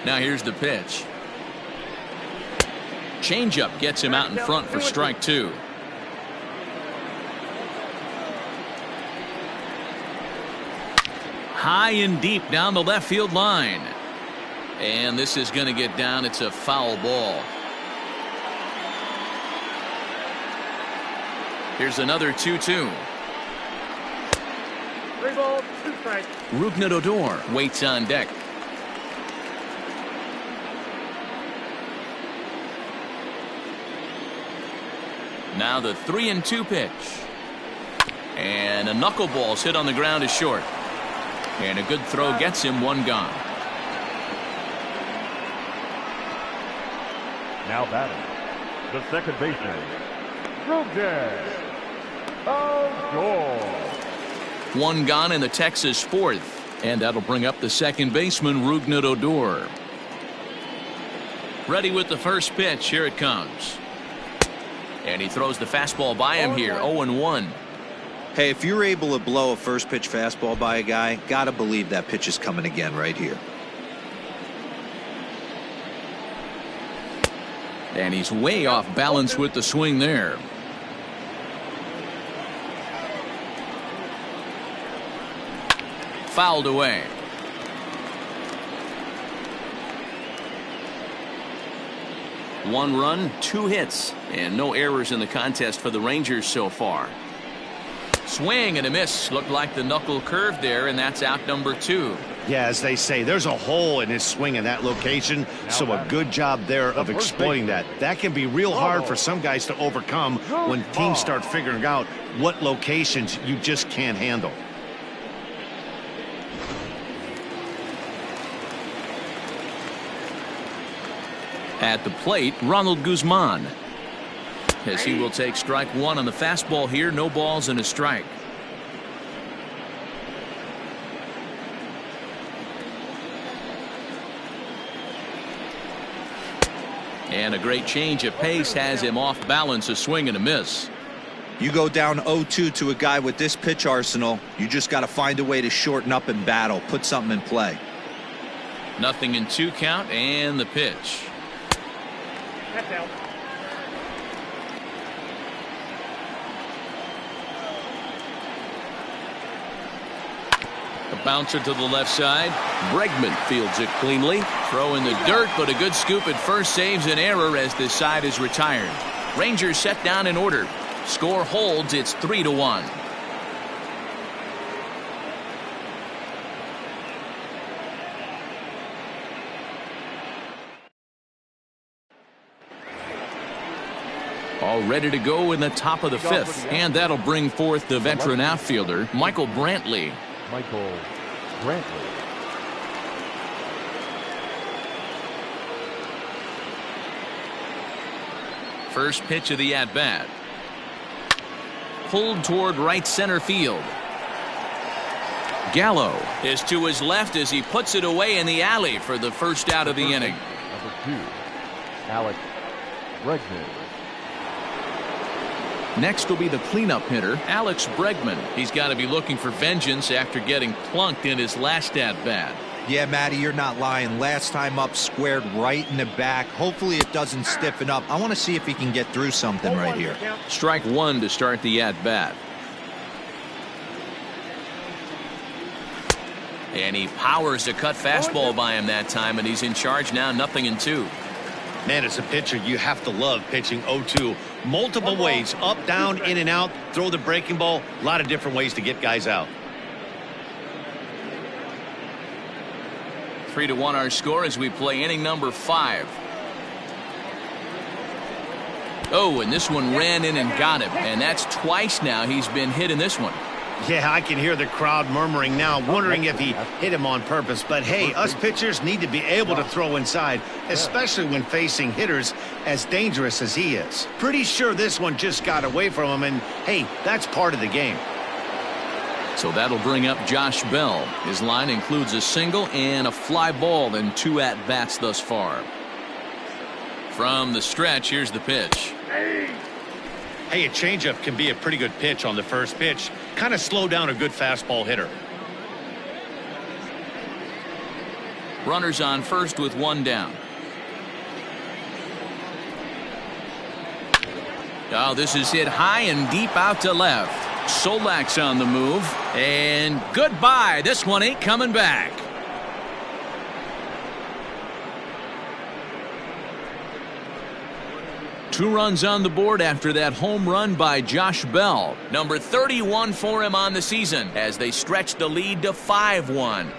Now here's the pitch. Changeup gets him out in front for strike 2. High and deep down the left field line. And this is going to get down. It's a foul ball. Here's another 2-2. 3 balls, 2 strikes. Rougned Odor waits on deck. Now the 3-2 pitch. And a knuckleball's hit on the ground is short. And a good throw gets him 1 gone. Now batting, the second baseman, Rougned Odor. 1 gone in the Texas 4th. And that'll bring up the second baseman, Rougned Odor. Ready with the first pitch. Here it comes. And he throws the fastball by him here. 0-1. Hey, if you're able to blow a first pitch fastball by a guy, gotta believe that pitch is coming again right here. And he's way off balance with the swing there. Fouled away. One run, 2 hits, and no errors in the contest for the Rangers so far. Swing and a miss. Looked like the knuckle curve there, and that's out number 2. Yeah, as they say, there's a hole in his swing in that location, so a good job there of exploiting that. That can be real hard for some guys to overcome when teams start figuring out what locations you just can't handle. At the plate, Ronald Guzman. As he will take strike 1 on the fastball here. No balls and a strike. And a great change of pace has him off balance. A swing and a miss. You go down 0-2 to a guy with this pitch arsenal, you just got to find a way to shorten up and battle, put something in play. 0-2 count, and the pitch. That's out. A bouncer to the left side. Bregman fields it cleanly. Throw in the dirt, but a good scoop at first saves an error as this side is retired. Rangers set down in order. Score holds. It's 3-1. All ready to go in the top of the 5th, and that'll bring forth the veteran outfielder, Michael Brantley. Michael Brantley. First pitch of the at-bat. Pulled toward right center field. Gallo is to his left as he puts it away in the alley for the first out of the inning. Number 2, Alex Bregman. Next will be the cleanup hitter, Alex Bregman. He's got to be looking for vengeance after getting plunked in his last at-bat. Yeah, Matty, you're not lying. Last time up, squared right in the back. Hopefully it doesn't stiffen up. I want to see if he can get through something right here. Strike 1 to start the at-bat. And he powers a cut fastball by him that time, and he's in charge now. 0-2. Man, as a pitcher, you have to love pitching 0-2. Multiple ways, up, down, in and out, throw the breaking ball. A lot of different ways to get guys out. 3-1 our score as we play inning number 5. Oh, and this one ran in and got him, and that's twice now he's been hit in this one. Yeah, I can hear the crowd murmuring now, wondering if he hit him on purpose. But hey, us pitchers need to be able to throw inside, especially when facing hitters as dangerous as he is. Pretty sure this one just got away from him, and hey, that's part of the game. So that'll bring up Josh Bell. His line includes a single and a fly ball in 2 at-bats thus far. From the stretch, here's the pitch. Hey, a changeup can be a pretty good pitch on the first pitch. Kind of slow down a good fastball hitter. Runners on first with 1 down. Oh, this is hit high and deep out to left. Solak's on the move, and goodbye. This one ain't coming back. Two runs on the board after that home run by Josh Bell. Number 31 for him on the season as they stretch the lead to 5-1.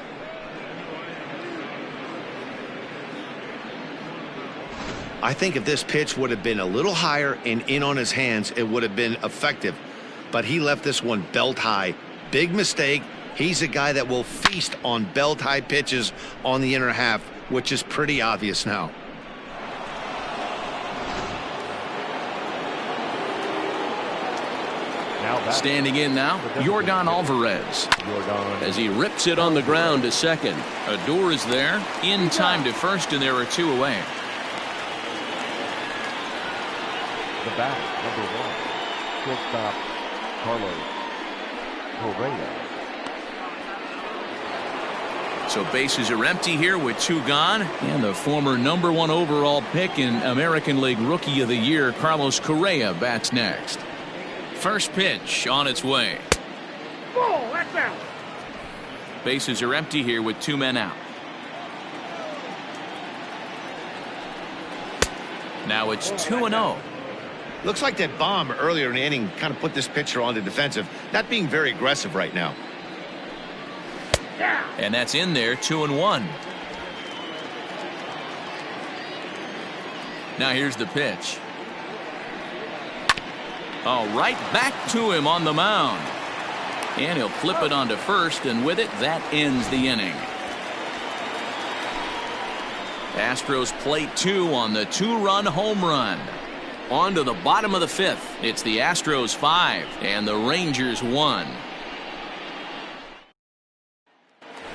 I think if this pitch would have been a little higher and in on his hands, it would have been effective. But he left this one belt high. Big mistake. He's a guy that will feast on belt high pitches on the inner half, which is pretty obvious now. Now Standing in now, Yordan Alvarez. As he rips it on the ground to second. Odor is there. In time to first, and there are 2 away. The bat, number 1, shortstop Carlos Correa. So bases are empty here with 2 gone. And the former number 1 overall pick in American League Rookie of the Year, Carlos Correa, bats next. First pitch on its way. Ball, that's out. Bases are empty here with 2 men out. Now it's 2-0. Looks like that bomb earlier in the inning kind of put this pitcher on the defensive, not being very aggressive right now. And that's in there, 2-1. Now here's the pitch. Oh, right back to him on the mound. And he'll flip it onto first, and with it, that ends the inning. Astros plate 2 on the 2-run home run. On to the bottom of the 5th. It's the Astros 5 and the Rangers 1.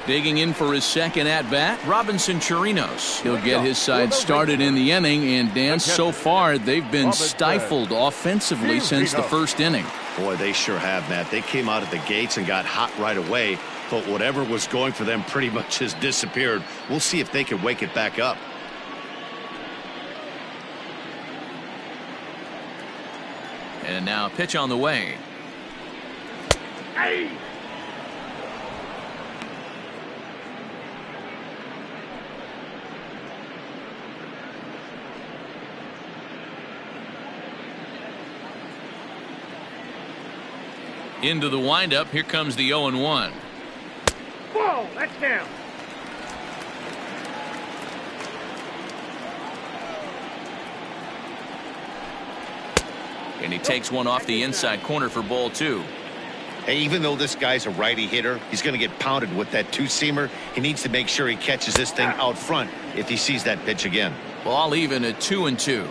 Digging in for his second at-bat, Robinson Chirinos. He'll get his side started in the inning, and Dan, so far they've been stifled offensively since the first inning. Boy, they sure have, Matt. They came out of the gates and got hot right away, but whatever was going for them pretty much has disappeared. We'll see if they can wake it back up. And now a pitch on the way. Hey! Into the windup. Here comes the 0-1. Ball, that's down. And he takes one off the inside corner for ball 2. Hey, even though this guy's a righty hitter, he's going to get pounded with that 2-seamer. He needs to make sure he catches this thing out front if he sees that pitch again. Ball even at 2-2.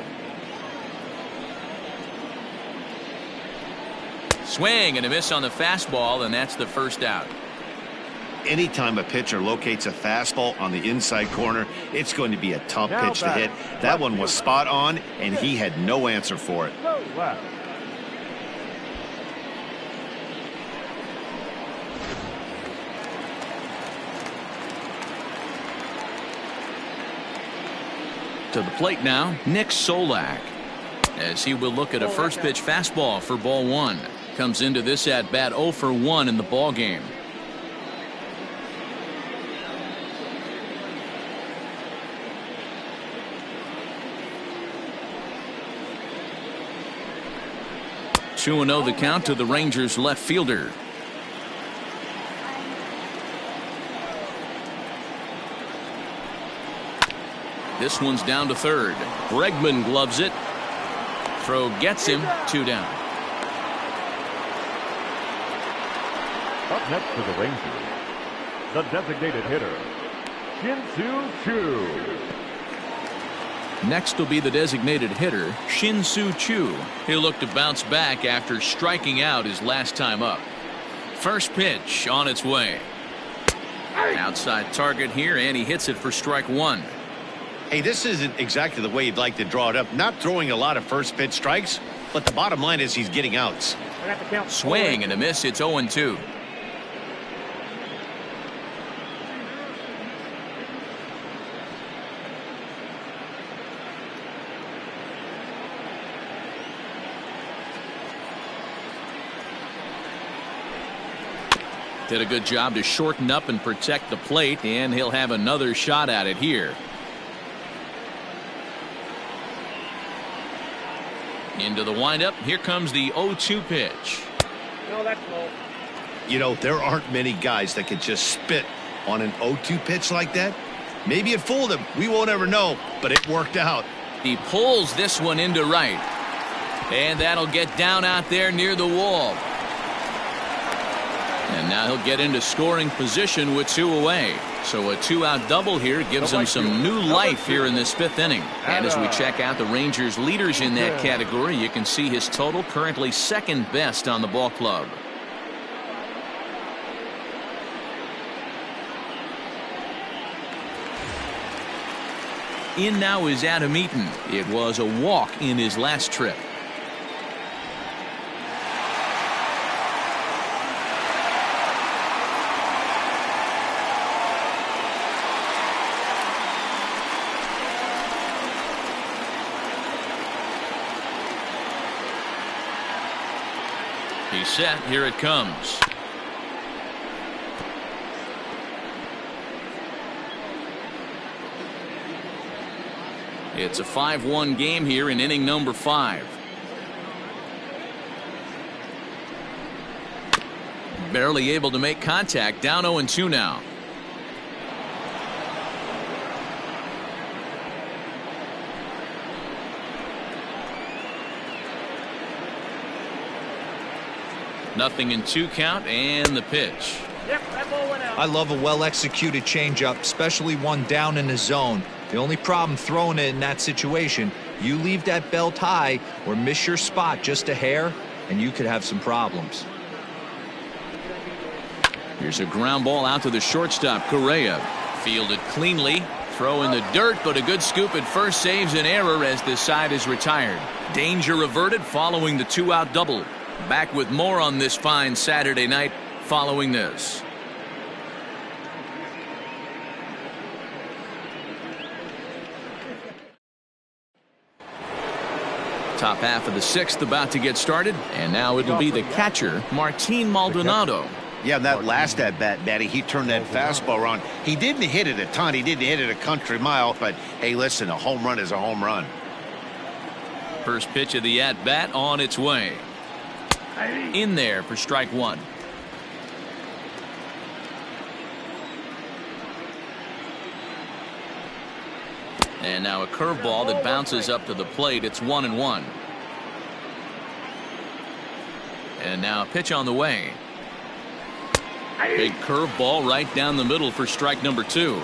Swing and a miss on the fastball, and that's the first out. Anytime a pitcher locates a fastball on the inside corner, it's going to be a tough pitch to hit. That one was spot on, and he had no answer for it. To the plate now, Nick Solak. As he will look at a first pitch fastball for ball 1. Comes into this at bat 0 for 1 in the ball game. 2-0 the count to the Rangers left fielder. This one's down to third. Bregman gloves it. Throw gets him. 2 down. Up next for the Rangers, the designated hitter, Shin-Soo Choo. Next will be the designated hitter, Shin-Soo Choo. He'll look to bounce back after striking out his last time up. First pitch on its way. Outside target here, and he hits it for strike 1. Hey, this isn't exactly the way you'd like to draw it up. Not throwing a lot of first pitch strikes, but the bottom line is he's getting outs. Swing and a miss. It's 0-2. Did a good job to shorten up and protect the plate, and he'll have another shot at it here. Into the windup. Here comes the 0-2 pitch. No, that's low. You know, there aren't many guys that can just spit on an 0-2 pitch like that. Maybe it fooled him. We won't ever know, but it worked out. He pulls this one into right. And that'll get down out there near the wall. And now he'll get into scoring position with 2 away. So a 2-out double here gives them some new life here in this 5th inning. And as we check out the Rangers leaders in that category, you can see his total currently 2nd best on the ball club. In now is Adam Eaton. It was a walk in his last trip. He's set. Here it comes. It's a 5-1 game here in inning number 5. Barely able to make contact. Down 0-2 now. Nothing in 2 count and the pitch. Yep, that ball went out. I love a well-executed changeup, especially one down in the zone. The only problem throwing it in that situation, you leave that belt high or miss your spot just a hair, and you could have some problems. Here's a ground ball out to the shortstop, Correa. Fielded cleanly. Throw in the dirt, but a good scoop at first saves an error as this side is retired. Danger averted following the 2-out double. Back with more on this fine Saturday night following this. Top half of the 6th about to get started, and now it'll be the catcher, Martin Maldonado. Yeah, that last at bat, Matty, he turned that fastball around. He didn't hit it a ton. He didn't hit it a country mile, but hey, listen, a home run is a home run. First pitch of the at bat on its way. In there for strike 1. And now a curveball that bounces up to the plate. It's 1-1. And now a pitch on the way. Big curveball right down the middle for strike number 2.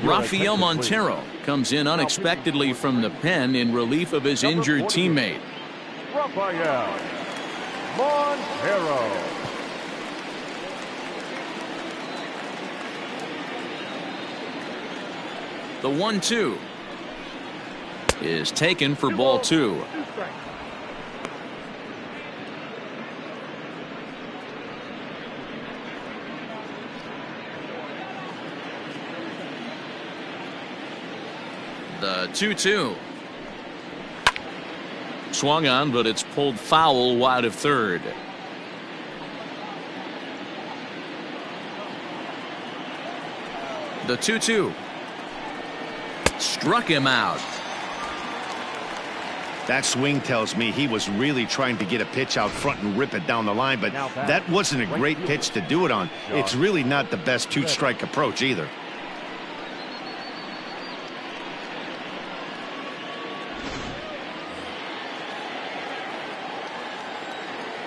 Rafael Montero comes in unexpectedly from the pen in relief of his injured teammate. Rafael Montero. The 1-2 is taken for ball 2. The 2-2. Swung on, but it's pulled foul wide of third. The 2-2. Struck him out. That swing tells me he was really trying to get a pitch out front and rip it down the line, but that wasn't a great pitch to do it on. It's really not the best 2-strike approach either.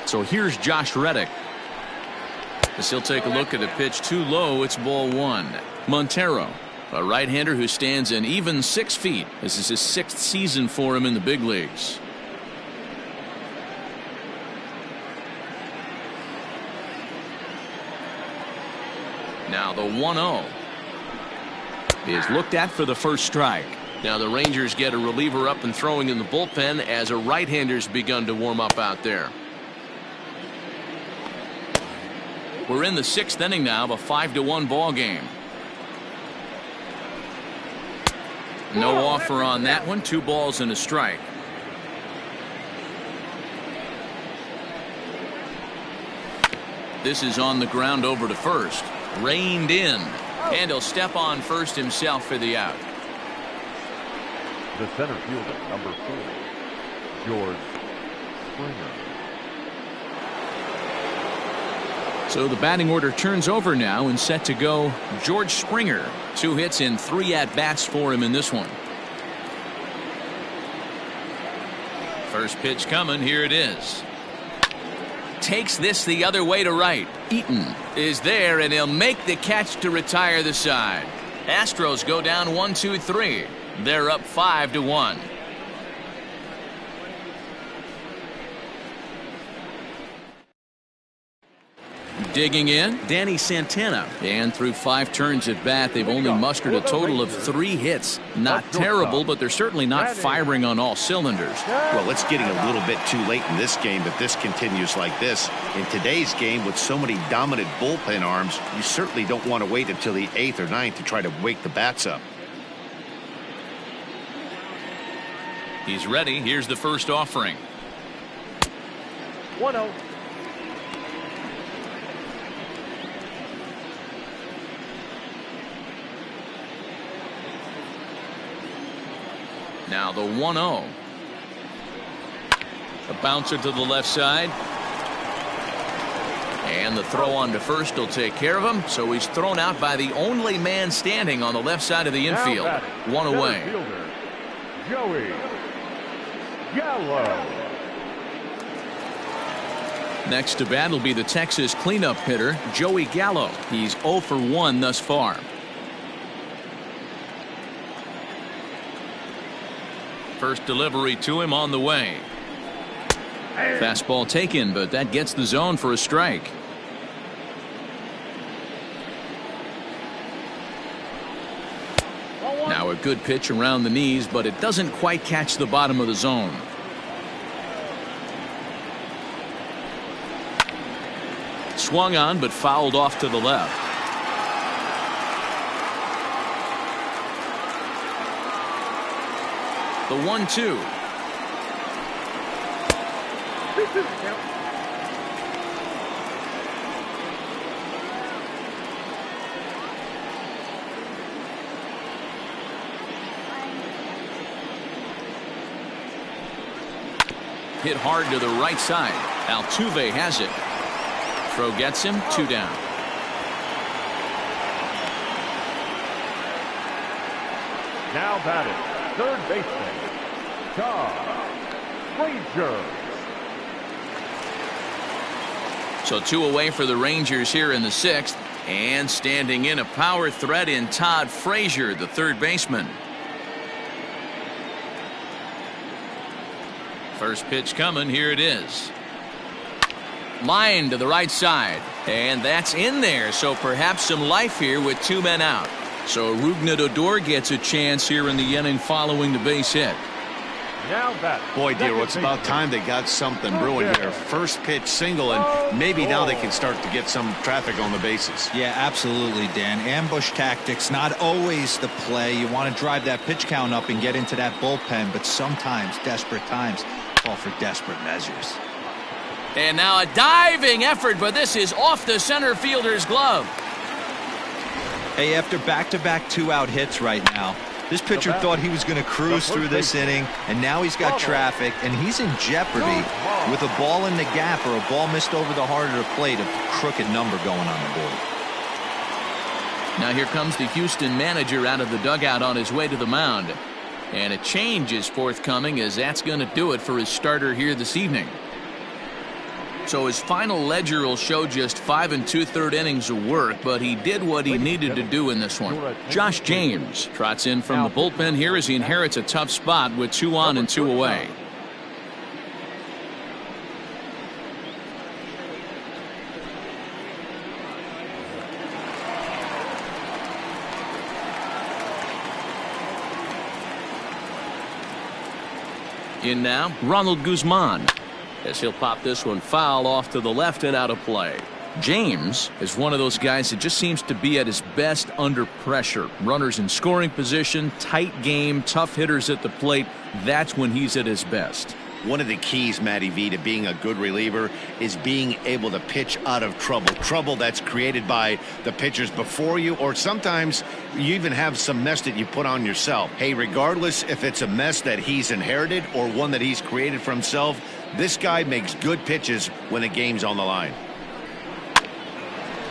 So here's Josh Reddick. As he'll take a look at a pitch too low. It's ball 1. Montero, a right-hander who stands an even 6 feet. This is his 6th season for him in the big leagues. Now the 1-0 is looked at for the first strike. Now the Rangers get a reliever up and throwing in the bullpen as a right-hander's begun to warm up out there. We're in the 6th inning now of a 5-1 ball game. No offer on that one. 2 balls and a strike. This is on the ground over to first. Reined in. And he'll step on first himself for the out. The center fielder, number 4, George Springer. So the batting order turns over now and set to go George Springer. 2 hits in 3 at-bats for him in this one. First pitch coming. Here it is. Takes this the other way to right. Eaton is there, and he'll make the catch to retire the side. Astros go down 1-2-3. They're up 5-1. Digging in, Danny Santana. And through 5 turns at bat, they've only mustered a total of 3 hits. Not terrible, but they're certainly not firing on all cylinders. Well, it's getting a little bit too late in this game if this continues like this. In today's game, with so many dominant bullpen arms, you certainly don't want to wait until the 8th or 9th to try to wake the bats up. He's ready. Here's the first offering. 1-0. Now the 1-0. A bouncer to the left side. And the throw on to first will take care of him. So he's thrown out by the only man standing on the left side of the infield. 1 away. Fielder, Joey Gallo. Next to bat will be the Texas cleanup hitter, Joey Gallo. He's 0 for 1 thus far. First delivery to him on the way. Fastball taken, but that gets the zone for a strike. Now a good pitch around the knees, but it doesn't quite catch the bottom of the zone. Swung on, but fouled off to the left. The 1-2. Hit hard to the right side. Altuve has it. Throw gets him. 2 down. Now batting, third baseman, Todd Frazier. So 2 away for the Rangers here in the 6th. And standing in a power threat in Todd Frazier, the third baseman. First pitch coming. Here it is. Line to the right side. And that's in there. So perhaps some life here with 2 men out. So Rougned Odor gets a chance here in the inning following the base hit. Now that. Boy, dear, it's about time they got something brewing here. First pitch single, and maybe now they can start to get some traffic on the bases. Yeah, absolutely, Dan. Ambush tactics, not always the play. You want to drive that pitch count up and get into that bullpen, but sometimes desperate times call for desperate measures. And now a diving effort, but this is off the center fielder's glove. Hey, after back-to-back 2-out hits right now, this pitcher thought he was going to cruise through this inning, and now he's got traffic, and he's in jeopardy with a ball in the gap or a ball missed over the heart of the plate, a crooked number going on the board. Now here comes the Houston manager out of the dugout on his way to the mound. And a change is forthcoming, as that's going to do it for his starter here this evening. So his final ledger will show just 5 2/3 innings of work, but he did what he needed to do in this one. Josh James trots in from the bullpen here as he inherits a tough spot with 2 on and 2 away. In now, Ronald Guzman, as he'll pop this one foul off to the left and out of play. James is one of those guys that just seems to be at his best under pressure. Runners in scoring position, tight game, tough hitters at the plate. That's when he's at his best. One of the keys, Matty V, to being a good reliever is being able to pitch out of trouble that's created by the pitchers before you, or sometimes you even have some mess that you put on yourself. Hey, regardless if it's a mess that he's inherited or one that he's created for himself, this guy makes good pitches when the game's on the line.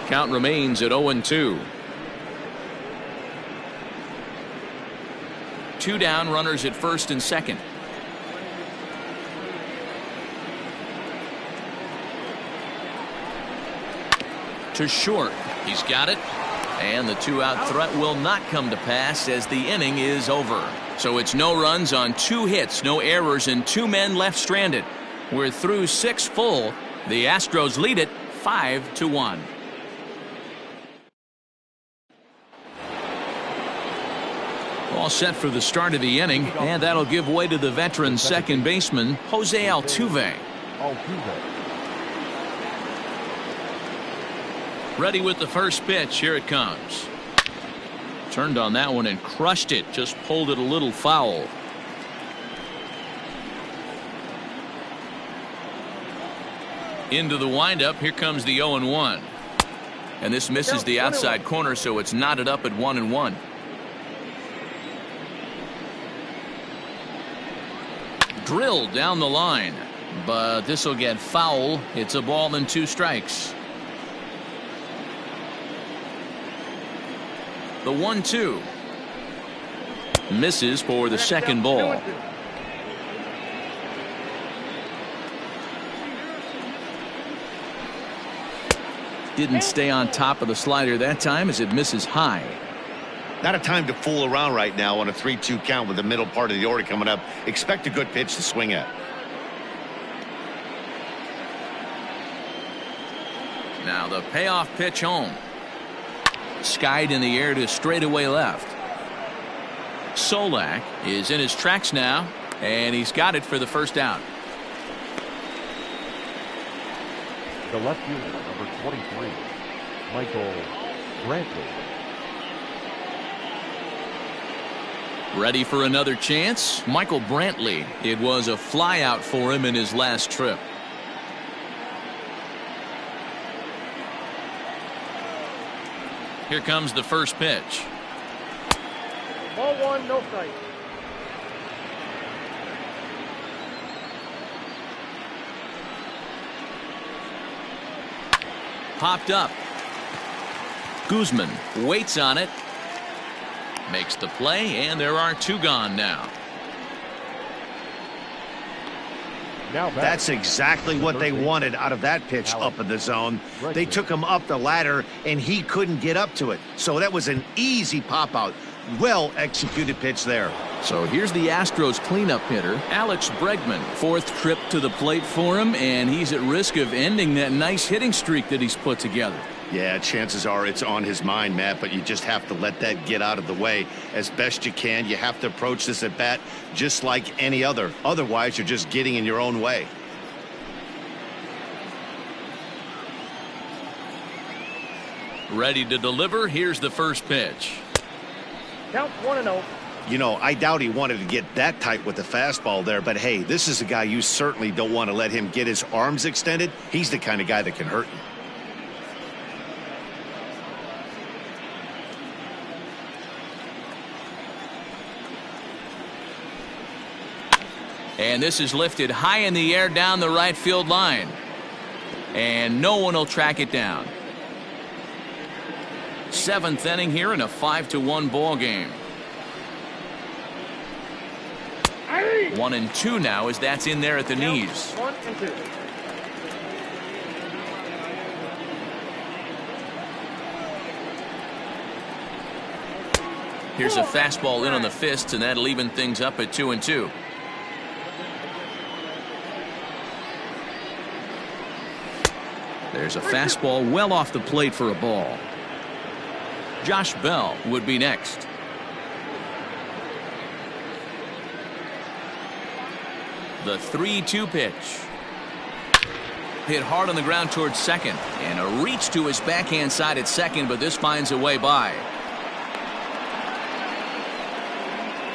Count remains at 0-2. 2 down, runners at first and second. To short. He's got it. And the 2-out threat will not come to pass as the inning is over. So it's no runs on 2 hits, no errors, and 2 men left stranded. We're through 6 full. The Astros lead it 5-1. All set for the start of the inning, and that'll give way to the veteran second baseman, Jose Altuve. Ready with the first pitch. Here it comes. Turned on that one and crushed it. Just pulled it a little foul. Into the windup. Here comes the 0-1. And this misses the outside corner, so it's knotted up at 1-1. Drilled down the line, but this will get foul. It's a ball and 2 strikes. The 1-2 misses for the second ball. Didn't stay on top of the slider that time as it misses high. Not a time to fool around right now on a 3-2 count with the middle part of the order coming up. Expect a good pitch to swing at. Now the payoff pitch home. Skied in the air to straightaway left. Solak is in his tracks now, and he's got it for the first out. The left fielder, number 23, Michael Brantley. Ready for another chance? Michael Brantley. It was a flyout for him in his last trip. Here comes the first pitch. Ball 1, no strike. Popped up. Guzman waits on it. Makes the play, and there are 2 gone now. That's exactly what they wanted out of that pitch up in the zone. They took him up the ladder, and he couldn't get up to it. So that was an easy pop-out. Well-executed pitch there. So here's the Astros cleanup hitter, Alex Bregman. 4th trip to the plate for him, and he's at risk of ending that nice hitting streak that he's put together. Yeah, chances are it's on his mind, Matt, but you just have to let that get out of the way as best you can. You have to approach this at bat just like any other. Otherwise, you're just getting in your own way. Ready to deliver. Here's the first pitch. Count 1-0. You know, I doubt he wanted to get that tight with the fastball there, but hey, this is a guy you certainly don't want to let him get his arms extended. He's the kind of guy that can hurt you. And this is lifted high in the air down the right field line. And no one will track it down. 7th inning here in a 5-1 ball game. 1-2 now as that's in there at the knees. 1-2. Here's a fastball in on the fists, and that'll even things up at 2-2. There's a fastball well off the plate for a ball. Josh Bell would be next. The 3-2 pitch. Hit hard on the ground towards second, and a reach to his backhand side at second, but this finds a way by.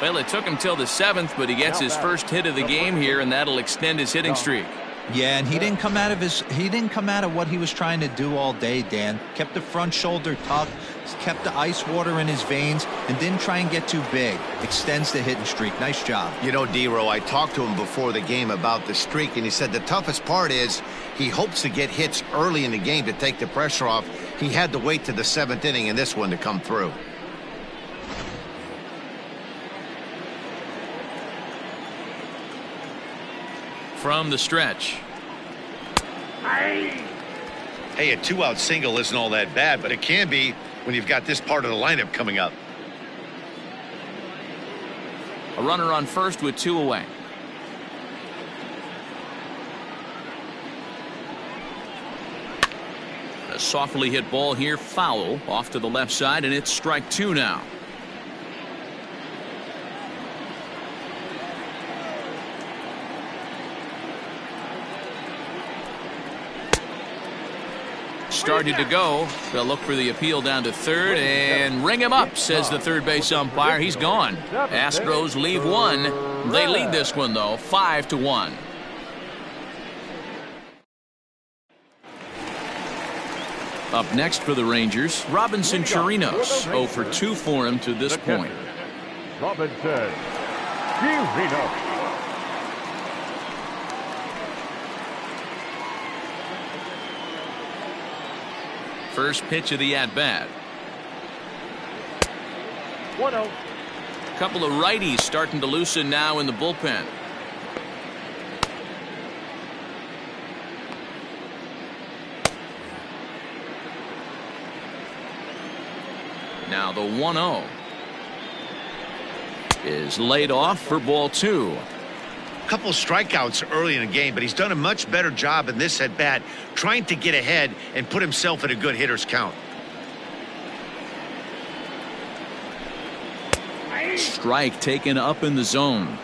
Well, it took him till the 7th, but he gets his first hit of the game here, and that'll extend his hitting streak. Yeah, and he didn't come out of what he was trying to do all day, Dan. Kept the front shoulder tucked, kept the ice water in his veins, and didn't try and get too big. Extends the hitting streak. Nice job. You know, D-Row, I talked to him before the game about the streak, and he said the toughest part is he hopes to get hits early in the game to take the pressure off. He had to wait to the 7th inning in this one to come through. From the stretch. Hey, a 2-out single isn't all that bad, but it can be when you've got this part of the lineup coming up. A runner on first with 2 away. A softly hit ball here, foul off to the left side, and it's strike 2 now. Started to go. They'll look for the appeal down to third and ring him up, says the third base umpire. He's gone. Astros leave one. They lead this one, though, 5-1. Up next for the Rangers, Robinson Chirinos. 0 for 2 for him to this point. Robinson Chirinos. First pitch of the at-bat. 1-0. Couple of righties starting to loosen now in the bullpen. Now the 1-0 is laid off for ball 2. Couple strikeouts early in the game, but he's done a much better job in this at bat trying to get ahead and put himself in a good hitter's count. Strike taken up in the zone.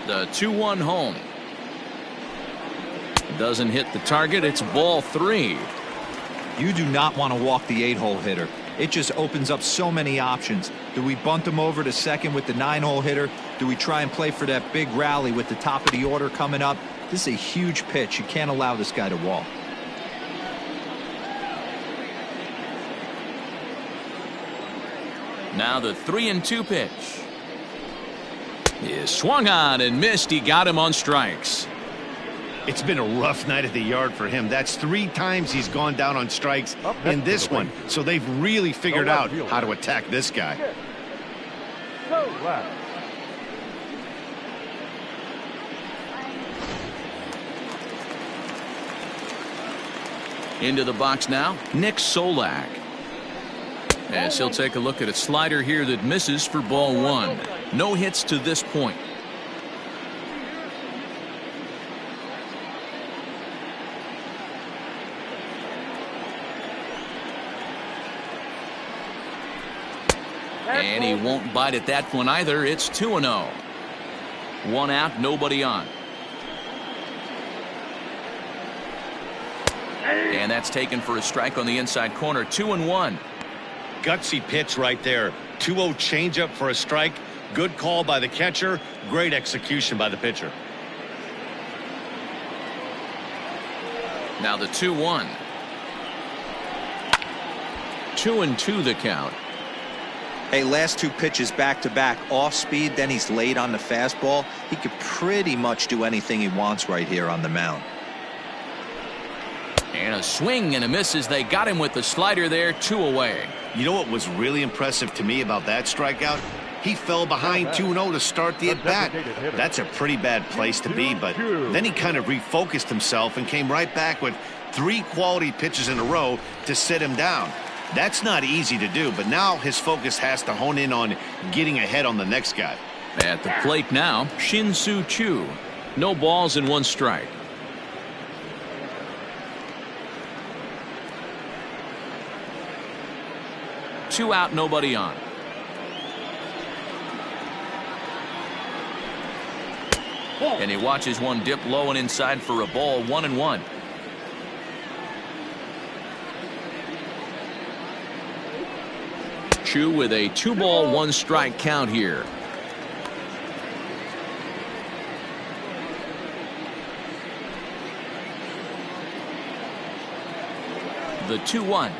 The 2-1 home. Doesn't hit the target. It's ball 3. You do not want to walk the 8-hole hitter. It just opens up so many options. Do we bunt him over to second with the 9-hole hitter? Do we try and play for that big rally with the top of the order coming up? This is a huge pitch. You can't allow this guy to walk. Now the 3-2 pitch. He swung on and missed. He got him on strikes. It's been a rough night at the yard for him. That's 3 times he's gone down on strikes in this one. So they've really figured out how to attack this guy. So left. Into the box now, Nick Solak. As he'll take a look at a slider here that misses for ball 1. No hits to this point. And he won't bite at that one either. It's 2-0. 1 out, nobody on. And that's taken for a strike on the inside corner. 2-1. Gutsy pitch right there. 2-0 changeup for a strike. Good call by the catcher. Great execution by the pitcher. Now the 2-1. 2-2 the count. Hey, last 2 pitches back-to-back off speed, then he's late on the fastball. He could pretty much do anything he wants right here on the mound. And a swing and a miss as they got him with the slider there. 2 away. You know what was really impressive to me about that strikeout? He fell behind 2-0 to start the at-bat. That's a pretty bad place to be, but then he kind of refocused himself and came right back with 3 quality pitches in a row to sit him down. That's not easy to do, but now his focus has to hone in on getting ahead on the next guy. At the plate now, Shin-Soo Choo. No balls and 1 strike. Two out, nobody on. And he watches one dip low and inside for a ball. 1-1. Chu with a 2-ball 1-strike count here. The 2-1.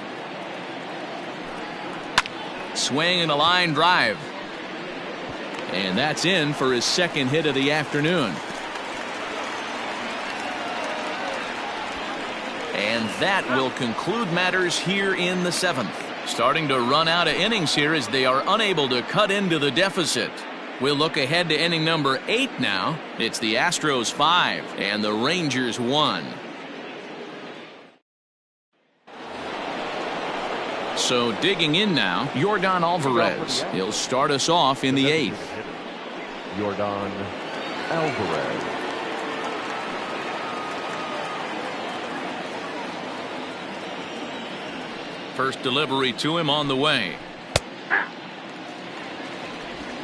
Swing and a line drive. And that's in for his second hit of the afternoon. And that will conclude matters here in the 7th. Starting to run out of innings here as they are unable to cut into the deficit. We'll look ahead to inning number 8 now. It's the Astros 5 and the Rangers 1. So digging in now, Yordan Alvarez. He'll start us off in the 8th. Yordan Alvarez. First delivery to him on the way.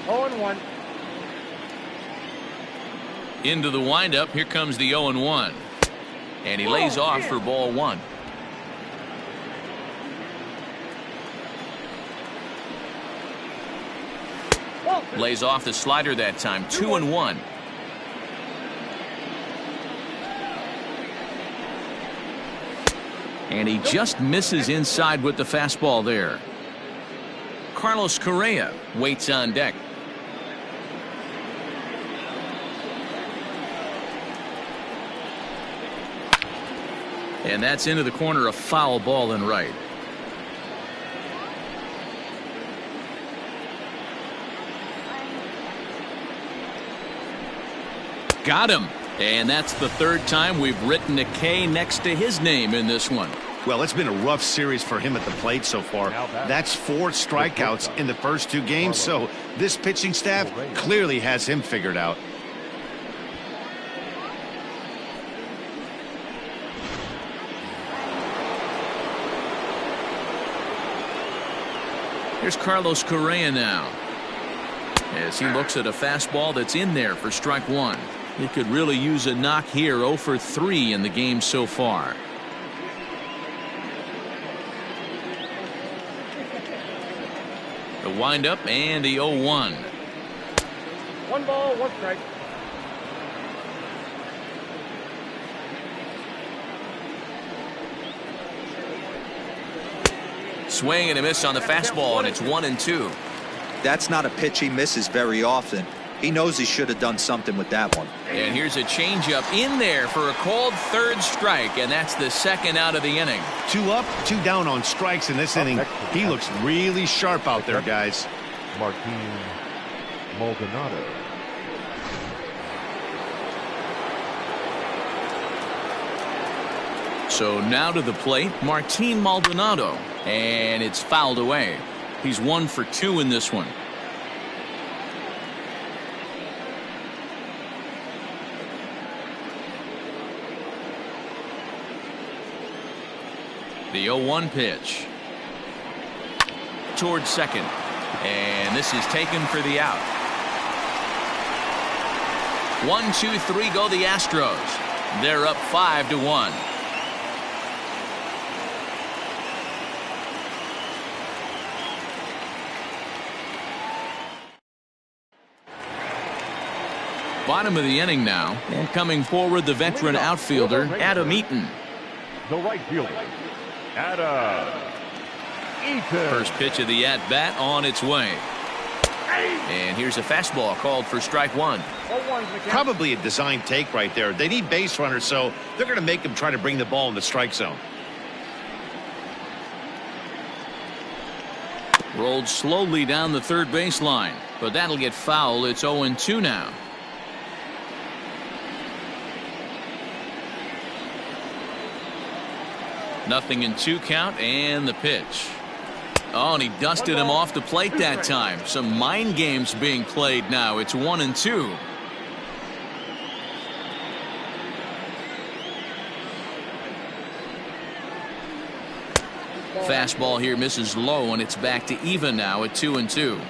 0-1. Into the windup. Here comes the 0-1. And he lays off for ball 1. Lays off the slider that time. 2-1. And he just misses inside with the fastball there. Carlos Correa waits on deck. And that's into the corner, a foul ball and right. Got him. And that's the third time we've written a K next to his name in this one. Well, it's been a rough series for him at the plate so far. That's 4 strikeouts in the first 2 games, so this pitching staff clearly has him figured out. Here's Carlos Correa now, as he looks at a fastball that's in there for strike 1. He could really use a knock here. 0 for 3 in the game so far. The windup and the 0-1. 1 ball, 1 strike. Swing and a miss on the fastball, and it's 1-2. That's not a pitch he misses very often. He knows he should have done something with that one. And here's a changeup in there for a called 3rd strike, and that's the 2nd out of the inning. 2 up, 2 down on strikes in this inning. He looks really sharp out there, guys. Martin Maldonado. So now to the plate, Martin Maldonado, and it's fouled away. He's 1 for 2 in this one. The 0-1 pitch towards second, and this is taken for the out. 1, 2, 3 go the Astros. They're up 5-1. Bottom of the inning now, and coming forward the veteran outfielder Adam Eaton. The right fielder, Adam Eaton. First pitch of the at-bat on its way. And here's a fastball called for strike 1. Probably a design take right there. They need base runners, so they're going to make him try to bring the ball in the strike zone. Rolled slowly down the third baseline, but that'll get foul. It's 0-2 now. Nothing in 2 count, and the pitch. Oh, and he dusted him off the plate that time. Some mind games being played now. It's 1-2. Fastball here misses low, and it's back to even now at 2-2.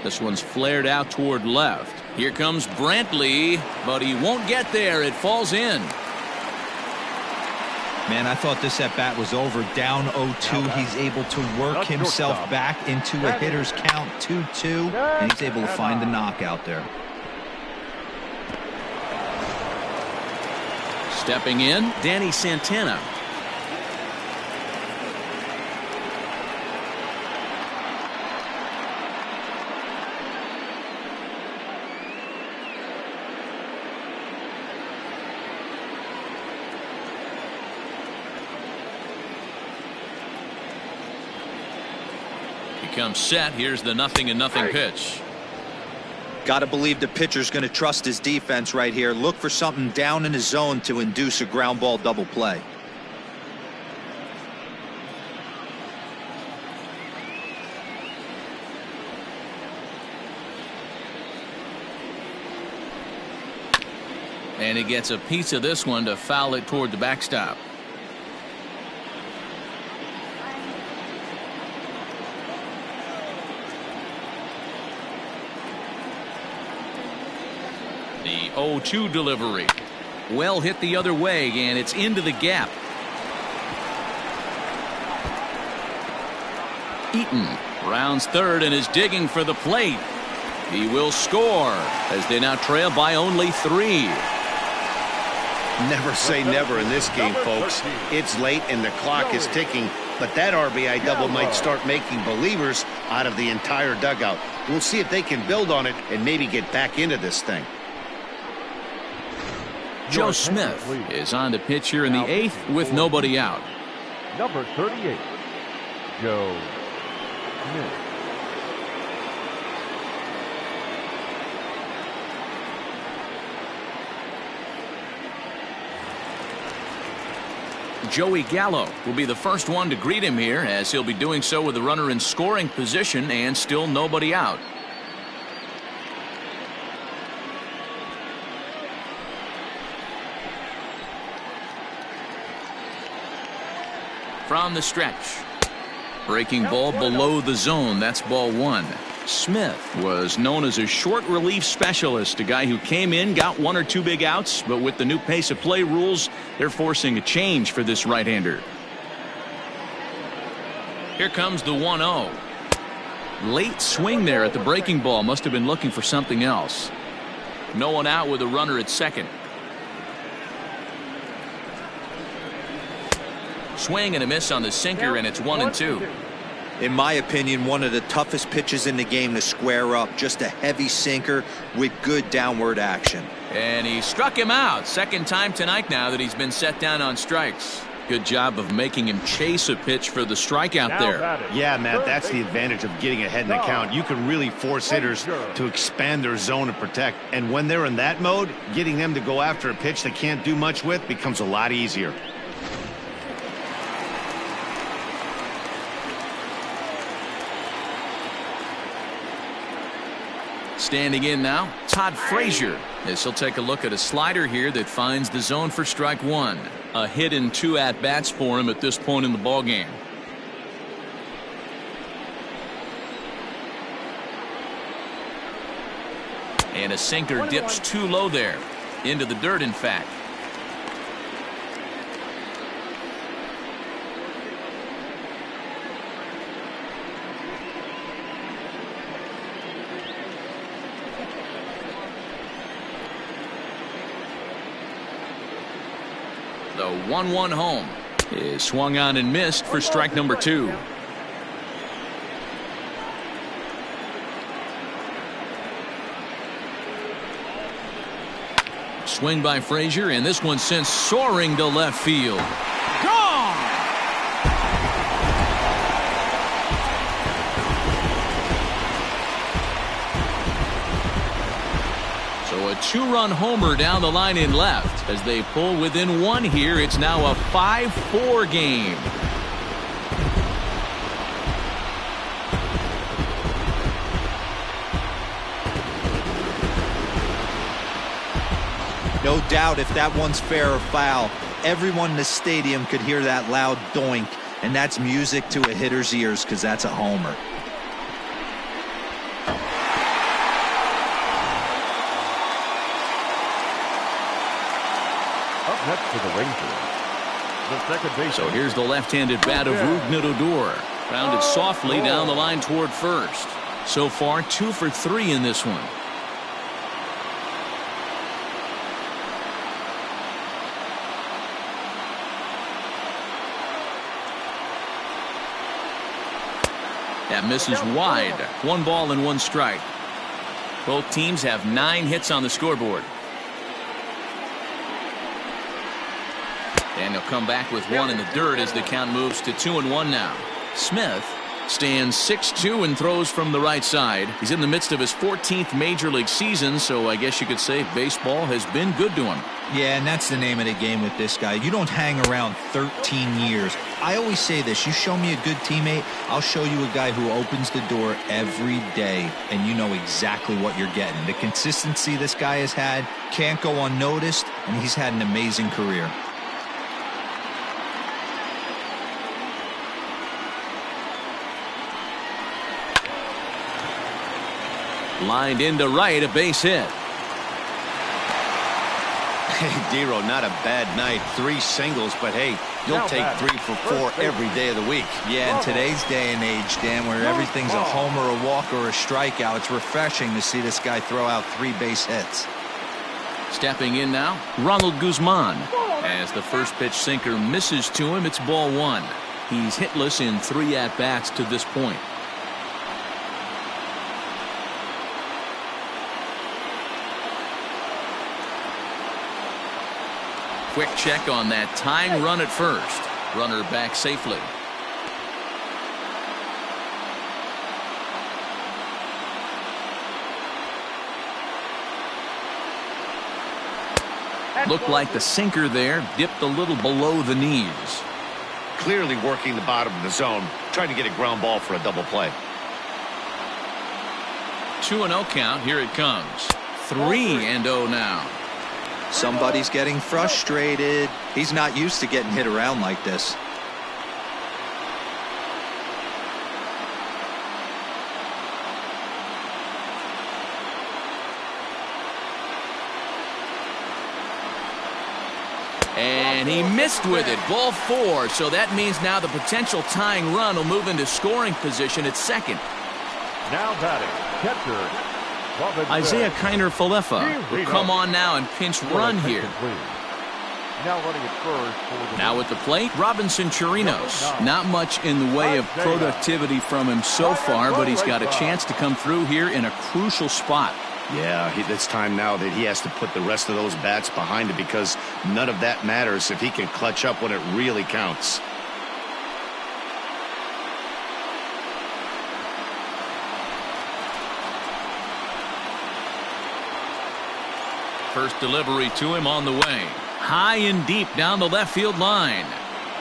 This one's flared out toward left. Here comes Brantley, but he won't get there. It falls in. Man, I thought this at bat was over. Down 0-2. He's able to work himself back into a hitter's count 2-2, and he's able to find the knockout there. Stepping in, Danny Santana. Comes set. Here's the 0-0 pitch. Got to believe the pitcher's going to trust his defense right here. Look for something down in his zone to induce a ground ball double play. And he gets a piece of this one to foul it toward the backstop. The 0-2 delivery. Well hit the other way, and it's into the gap. Eaton rounds third and is digging for the plate. He will score as they now trail by only 3. Never say never in this game, folks. It's late and the clock is ticking, but that RBI double might start making believers out of the entire dugout. We'll see if they can build on it and maybe get back into this thing. Joe Smith is on the pitch here in the 8th with nobody out. Number 38, Joe Smith. Joey Gallo will be the first one to greet him here, as he'll be doing so with the runner in scoring position and still nobody out. From the stretch. Breaking ball below the zone. That's ball 1. Smith was known as a short relief specialist, a guy who came in, got 1 or 2 big outs, but with the new pace of play rules, they're forcing a change for this right-hander. Here comes the 1-0. Late swing there at the breaking ball. Must have been looking for something else. No one out with a runner at second. Swing and a miss on the sinker, and it's 1-2. In my opinion, one of the toughest pitches in the game to square up. Just a heavy sinker with good downward action. And he struck him out. Second time tonight now that he's been set down on strikes. Good job of making him chase a pitch for the strikeout there. Yeah, Matt, that's the advantage of getting ahead in the count. You can really force hitters to expand their zone and protect. And when they're in that mode, getting them to go after a pitch they can't do much with becomes a lot easier. Standing in now, Todd Frazier, as he'll take a look at a slider here that finds the zone for strike 1. A hit and 2 at-bats for him at this point in the ballgame. And a sinker dips too low there. Into the dirt, in fact. The 1-1 home is swung on and missed for strike number 2. Swing by Frazier, and this one sent soaring to left field. Gone! So a 2-run homer down the line in left. As they pull within 1 here, it's now a 5-4 game. No doubt if that one's fair or foul, everyone in the stadium could hear that loud doink, and that's music to a hitter's ears because that's a homer. Up next for the Rangers, the second baseman. So here's the left-handed bat of Rougned Odor. Grounded softly down the line toward first. So far 2 for 3 in this one. That misses wide. 1 ball and 1 strike. Both teams have 9 hits on the scoreboard. And they'll come back with 1 in the dirt as the count moves to 2-1 now. Smith stands 6'2" and throws from the right side. He's in the midst of his 14th major league season, so I guess you could say baseball has been good to him. Yeah, and that's the name of the game with this guy. You don't hang around 13 years. I always say this, you show me a good teammate, I'll show you a guy who opens the door every day, and you know exactly what you're getting. The consistency this guy has had can't go unnoticed, and he's had an amazing career. Lined into right, a base hit. Hey, Dero, not a bad night. 3 singles, but hey, you'll take 3 for 4 every day of the week. Yeah, in today's day and age, Dan, where everything's a homer, a walk, or a strikeout, it's refreshing to see this guy throw out 3 base hits. Stepping in now, Ronald Guzman. As the first pitch sinker misses to him, it's ball 1. He's hitless in 3 at-bats to this point. Quick check on that tying run at first. Runner back safely. Looked like the sinker there dipped a little below the knees. Clearly working the bottom of the zone, trying to get a ground ball for a double play. 2-0 count. Here it comes. 3-0 now. Somebody's getting frustrated. He's not used to getting hit around like this. And he missed with it. Ball 4. So that means now the potential tying run will move into scoring position at second. Now batting, catcher Isaiah Kiner-Falefa will come on now and pinch run here. Now running at first. Now at the plate, Robinson Chirinos. Not much in the way of productivity from him so far, but he's got a chance to come through here in a crucial spot. Yeah, it's time now that he has to put the rest of those bats behind it, because none of that matters if he can clutch up when it really counts. First delivery to him on the way. High and deep down the left field line.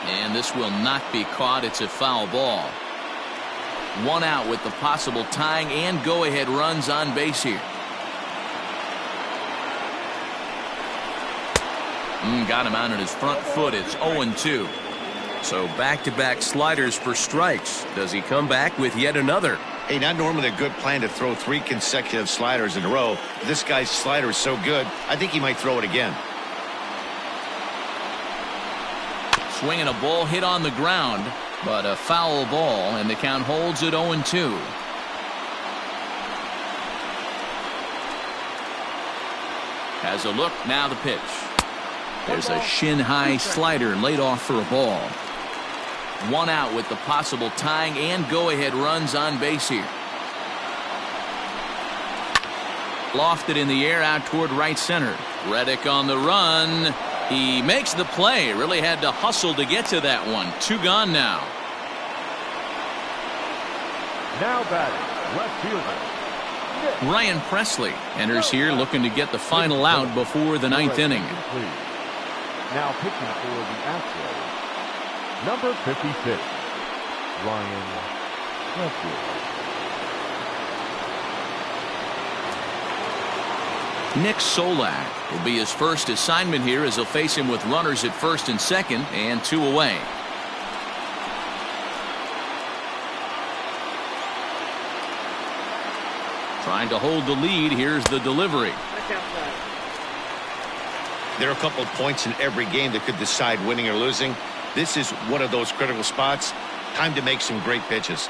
And this will not be caught. It's a foul ball. 1 out with the possible tying and go-ahead runs on base here. Got him out on his front foot. It's 0-2. So back-to-back sliders for strikes. Does he come back with yet another? Hey, not normally a good plan to throw 3 consecutive sliders in a row. This guy's slider is so good, I think he might throw it again. Swinging a ball hit on the ground, but a foul ball, and the count holds at 0-2. Has a look, now the pitch. There's a shin-high slider laid off for a ball. 1 out with the possible tying and go-ahead runs on base here. Lofted in the air out toward right center. Reddick on the run. He makes the play. Really had to hustle to get to that one. 2 gone now. Now batting, left fielder Ryan Presley enters here looking to get the final out before the 9th inning. Now pitching for the Astros, number 56, Ryan Presley. Nick Solak will be his first assignment here as he'll face him with runners at first and second and 2 away. Trying to hold the lead. Here's the delivery. There are a couple of points in every game that could decide winning or losing. This is one of those critical spots. Time to make some great pitches.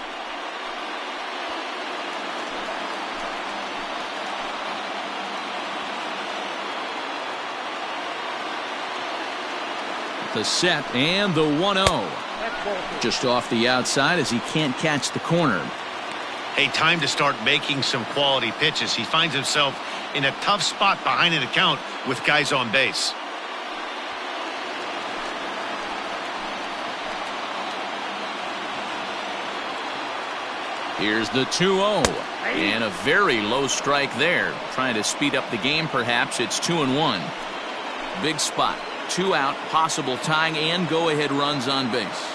The set and the 1-0. Just off the outside as he can't catch the corner. Hey, time to start making some quality pitches. He finds himself in a tough spot behind an account with guys on base. Here's the 2-0. And a very low strike there. Trying to speed up the game, perhaps. It's 2-1. Big spot. 2 out, possible tying and go-ahead runs on base.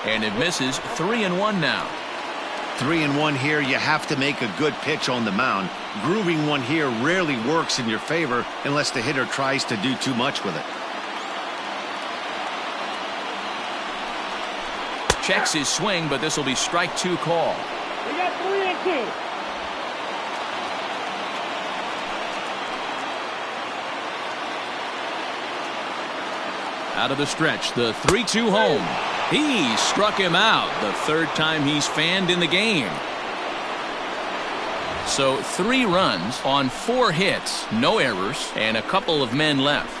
And it misses. 3-1 now. 3-1 here. You have to make a good pitch on the mound. Grooving one here rarely works in your favor unless the hitter tries to do too much with it. Checks his swing, but this will be strike 2 call. We got 3-2. Out of the stretch, the 3-2 home. He struck him out, the 3rd time he's fanned in the game. So 3 runs on 4 hits, no errors, and a couple of men left.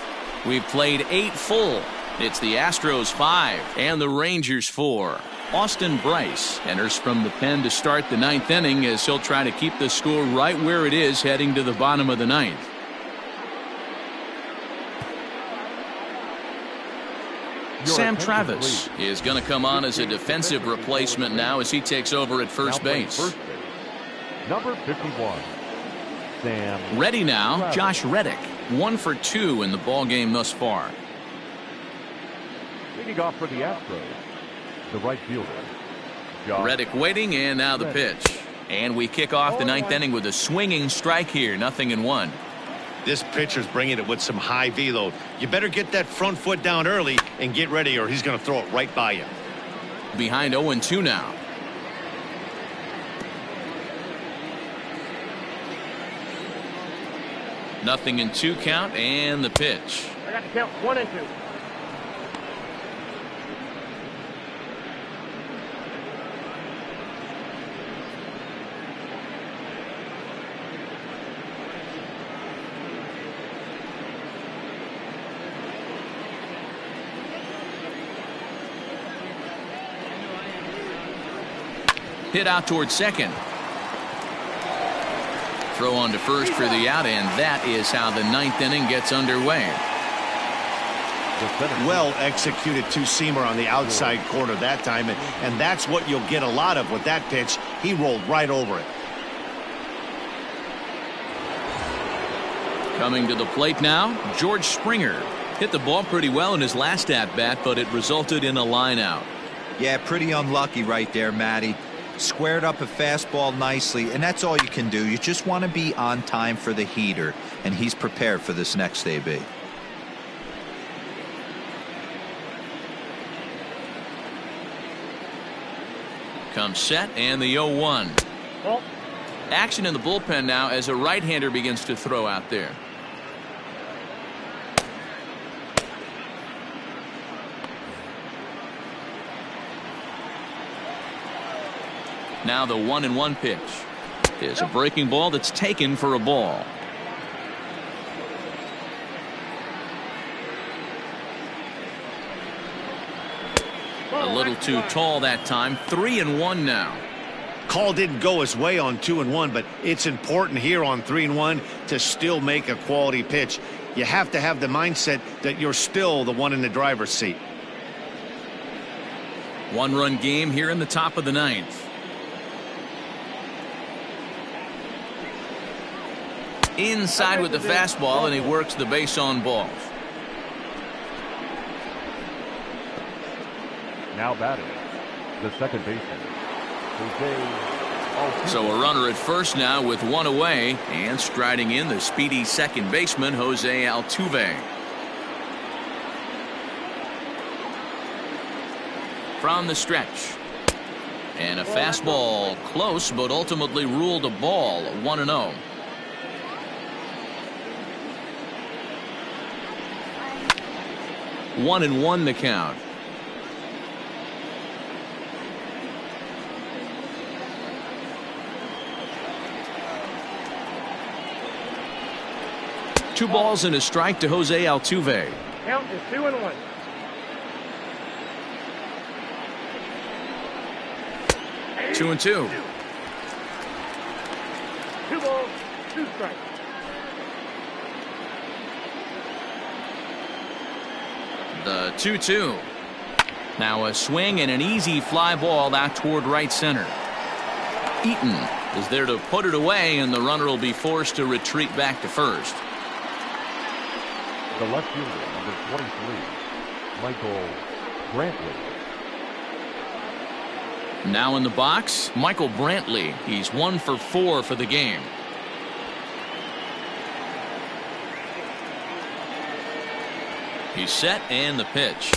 We've played 8 full. It's the Astros 5 and the Rangers 4. Austin Bryce enters from the pen to start the 9th inning as he'll try to keep the score right where it is heading to the bottom of the 9th. Sam Travis is going to come on as a defensive replacement now as he takes over at first base. Number 51, Sam. Ready now, Josh Reddick. 1 for 2 in the ball game thus far. Leading off for the Astros, the right fielder, Reddick waiting, and now the pitch. And we kick off the 9th inning with a swinging strike here, 0-1. This pitcher's bringing it with some high velo. You better get that front foot down early and get ready, or he's going to throw it right by you. Behind 0-2 now. Nothing in 2 count, and the pitch. I got to count 1 and 2. Hit out towards second. Throw on to first for the out, and that is how the 9th inning gets underway. Well executed two-seamer on the outside corner that time, and that's what you'll get a lot of with that pitch. He rolled right over it. Coming to the plate now, George Springer. Hit the ball pretty well in his last at-bat, but it resulted in a line out. Yeah, pretty unlucky right there, Matty. Squared up a fastball nicely, and that's all you can do. You just want to be on time for the heater, and he's prepared for this next AB. Comes set, and the 0-1. Action in the bullpen now as a right-hander begins to throw out there. Now the 1-1 pitch is a breaking ball that's taken for a ball. A little too tall that time. 3-1 now. Call didn't go his way on 2-1, but it's important here on 3-1 to still make a quality pitch. You have to have the mindset that you're still the one in the driver's seat. 1-run game here in the top of the 9th. Inside with the fastball, and he works the base on balls. Now batting, the second baseman, Jose. So a runner at first now with 1 away, and striding in the speedy second baseman, Jose Altuve. From the stretch. And a fastball close, but ultimately ruled a ball. 1-0. 1-1 the count. Two balls and a strike to Jose Altuve. Count is 2-1. Two and two. 2 balls, 2 strikes. The 2-2. Now a swing and an easy fly ball out toward right center. Eaton is there to put it away, and the runner will be forced to retreat back to first. The left fielder, number 23, Michael Brantley. Now in the box, Michael Brantley. He's 1 for 4 for the game. He's set, and the pitch.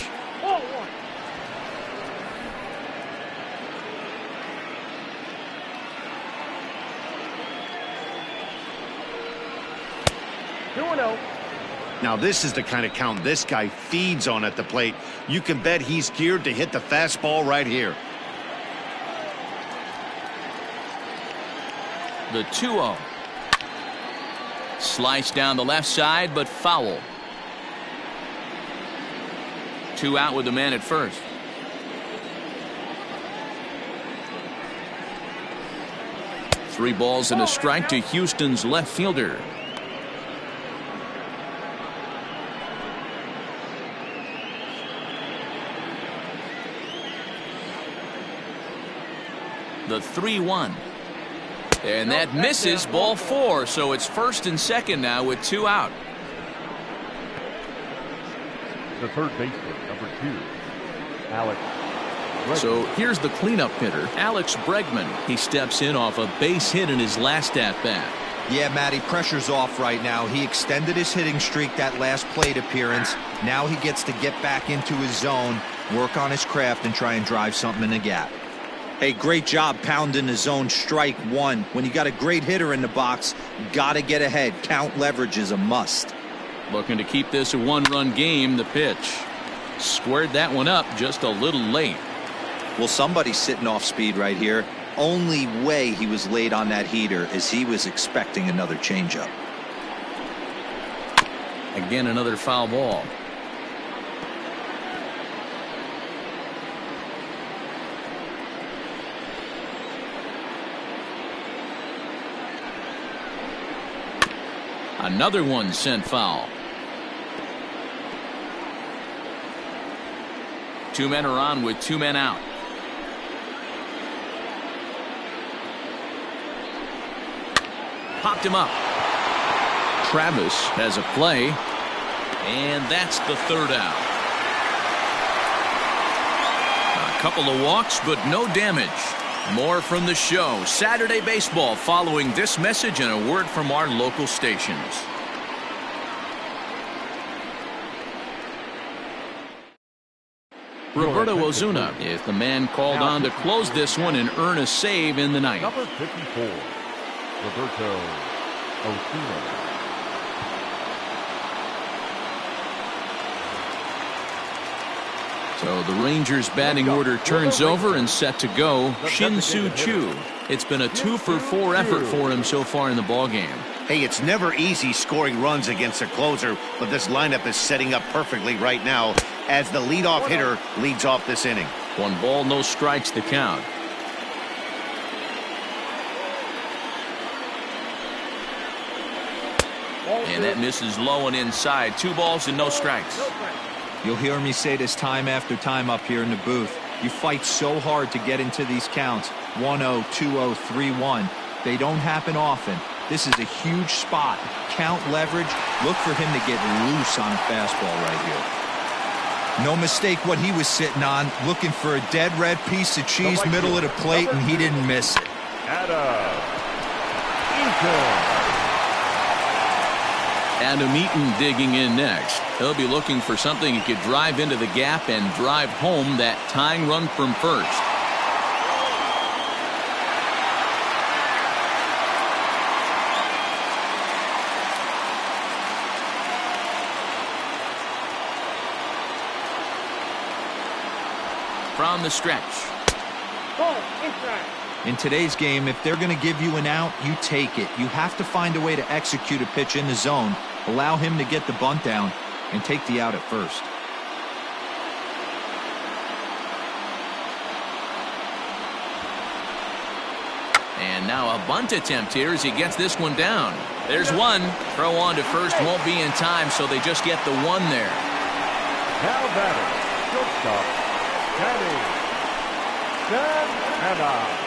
0-1. Now this is the kind of count this guy feeds on at the plate. You can bet he's geared to hit the fastball right here. The 2-0. Slice down the left side, but foul. 2 out with the man at first. Three balls and a strike to Houston's left fielder. The 3-1. And that misses, ball 4, so it's first and second now with 2 out. The third baseman, number 2, Alex Bregman. So here's the cleanup hitter, Alex Bregman. He steps in off a base hit in his last at-bat. Yeah, Matty, pressure's off right now. He extended his hitting streak that last plate appearance. Now he gets to get back into his zone, work on his craft, and try and drive something in the gap. Hey, great job pounding the zone. Strike 1. When you got a great hitter in the box, gotta get ahead. Count leverage is a must. Looking to keep this a 1-run game. The pitch. Squared that one up just a little late. Well, somebody's sitting off speed right here. Only way he was late on that heater is he was expecting another changeup. Again, another foul ball. Another one sent foul. 2 men are on with 2 men out. Popped him up. Travis has a play, and that's the 3rd out. A couple of walks, but no damage. More from the show. Saturday Baseball following this message and a word from our local stations. Roberto Ozuna is the man called on to close this one and earn a save in the ninth. Number 54, Roberto Osuna. So the Rangers batting order turns over and set to go. Shin-Soo Choo. It's been a 2 for 4 effort for him so far in the ballgame. Hey, it's never easy scoring runs against a closer, but this lineup is setting up perfectly right now as the leadoff hitter leads off this inning. 1 ball, no strikes the count. And that misses low and inside. 2 balls and no strikes. You'll hear me say this time after time up here in the booth. You fight so hard to get into these counts. 1-0, 2-0, 3-1. They don't happen often. This is a huge spot. Count leverage. Look for him to get loose on a fastball right here. No mistake what he was sitting on. Looking for a dead red piece of cheese middle of the plate, and he didn't miss it. Adam Eaton digging in next. He'll be looking for something he could drive into the gap and drive home that tying run from first. from the stretch. Ball, inside. In today's game, if they're going to give you an out, you take it. You have to find a way to execute a pitch in the zone, allow him to get the bunt down, and take the out at first. And now a bunt attempt here as he gets this one down. There's one. Throw on to first won't be in time, so they just get the one there. Now batter, shortstop, Danny Santana.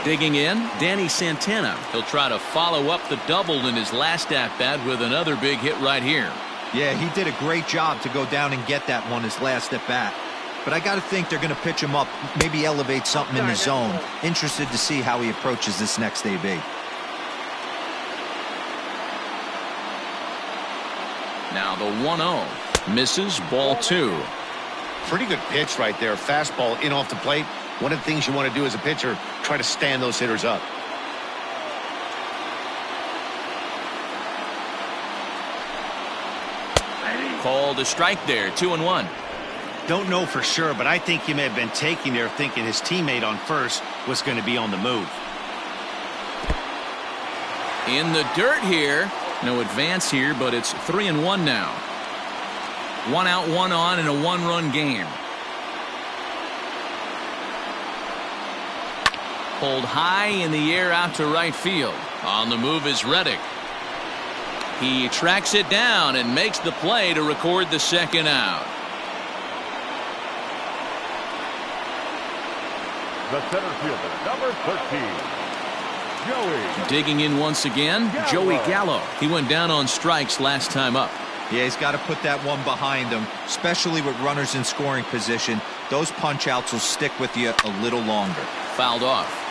Digging in, Danny Santana. He'll try to follow up the double in his last at-bat with another big hit right here. Yeah, he did a great job to go down and get that one his last at-bat. But I got to think they're going to pitch him up, maybe elevate something in the zone. Interested to see how he approaches this next AB. Now the 1-0. Misses, ball 2. Pretty good pitch right there. Fastball in off the plate. One of the things you want to do as a pitcher, try to stand those hitters up. Called a strike there, 2-1. Don't know for sure, but I think he may have been taking there thinking his teammate on first was going to be on the move. In the dirt here. No advance here, but it's 3-1 now. 1 out, 1 on in a 1-run game. Pulled high in the air out to right field. On the move is Reddick. He tracks it down and makes the play to record the second out. The center fielder, number 13, Joey. Digging in once again, Joey Gallo. He went down on strikes last time up. Yeah, he's got to put that one behind him, especially with runners in scoring position. Those punch-outs will stick with you a little longer. Fouled off.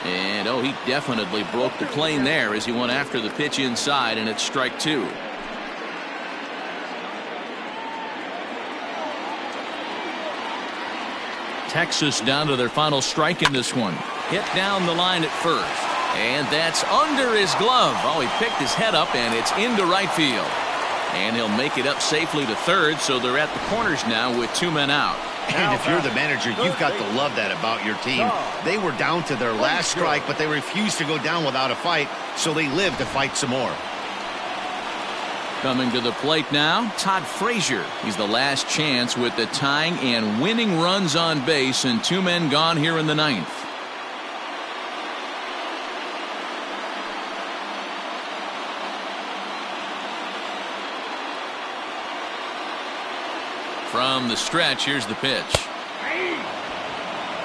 And oh, he definitely broke the plane there as he went after the pitch inside, and it's strike 2. Texas down to their final strike in this one. Hit down the line at first. And that's under his glove. Oh, he picked his head up, and it's into right field. And he'll make it up safely to third, so they're at the corners now with 2 men out. And if you're the manager, you've got to love that about your team. They were down to their last strike, but they refused to go down without a fight, so they lived to fight some more. Coming to the plate now, Todd Frazier. He's the last chance with the tying and winning runs on base, and 2 men gone here in the 9th. From the stretch, here's the pitch.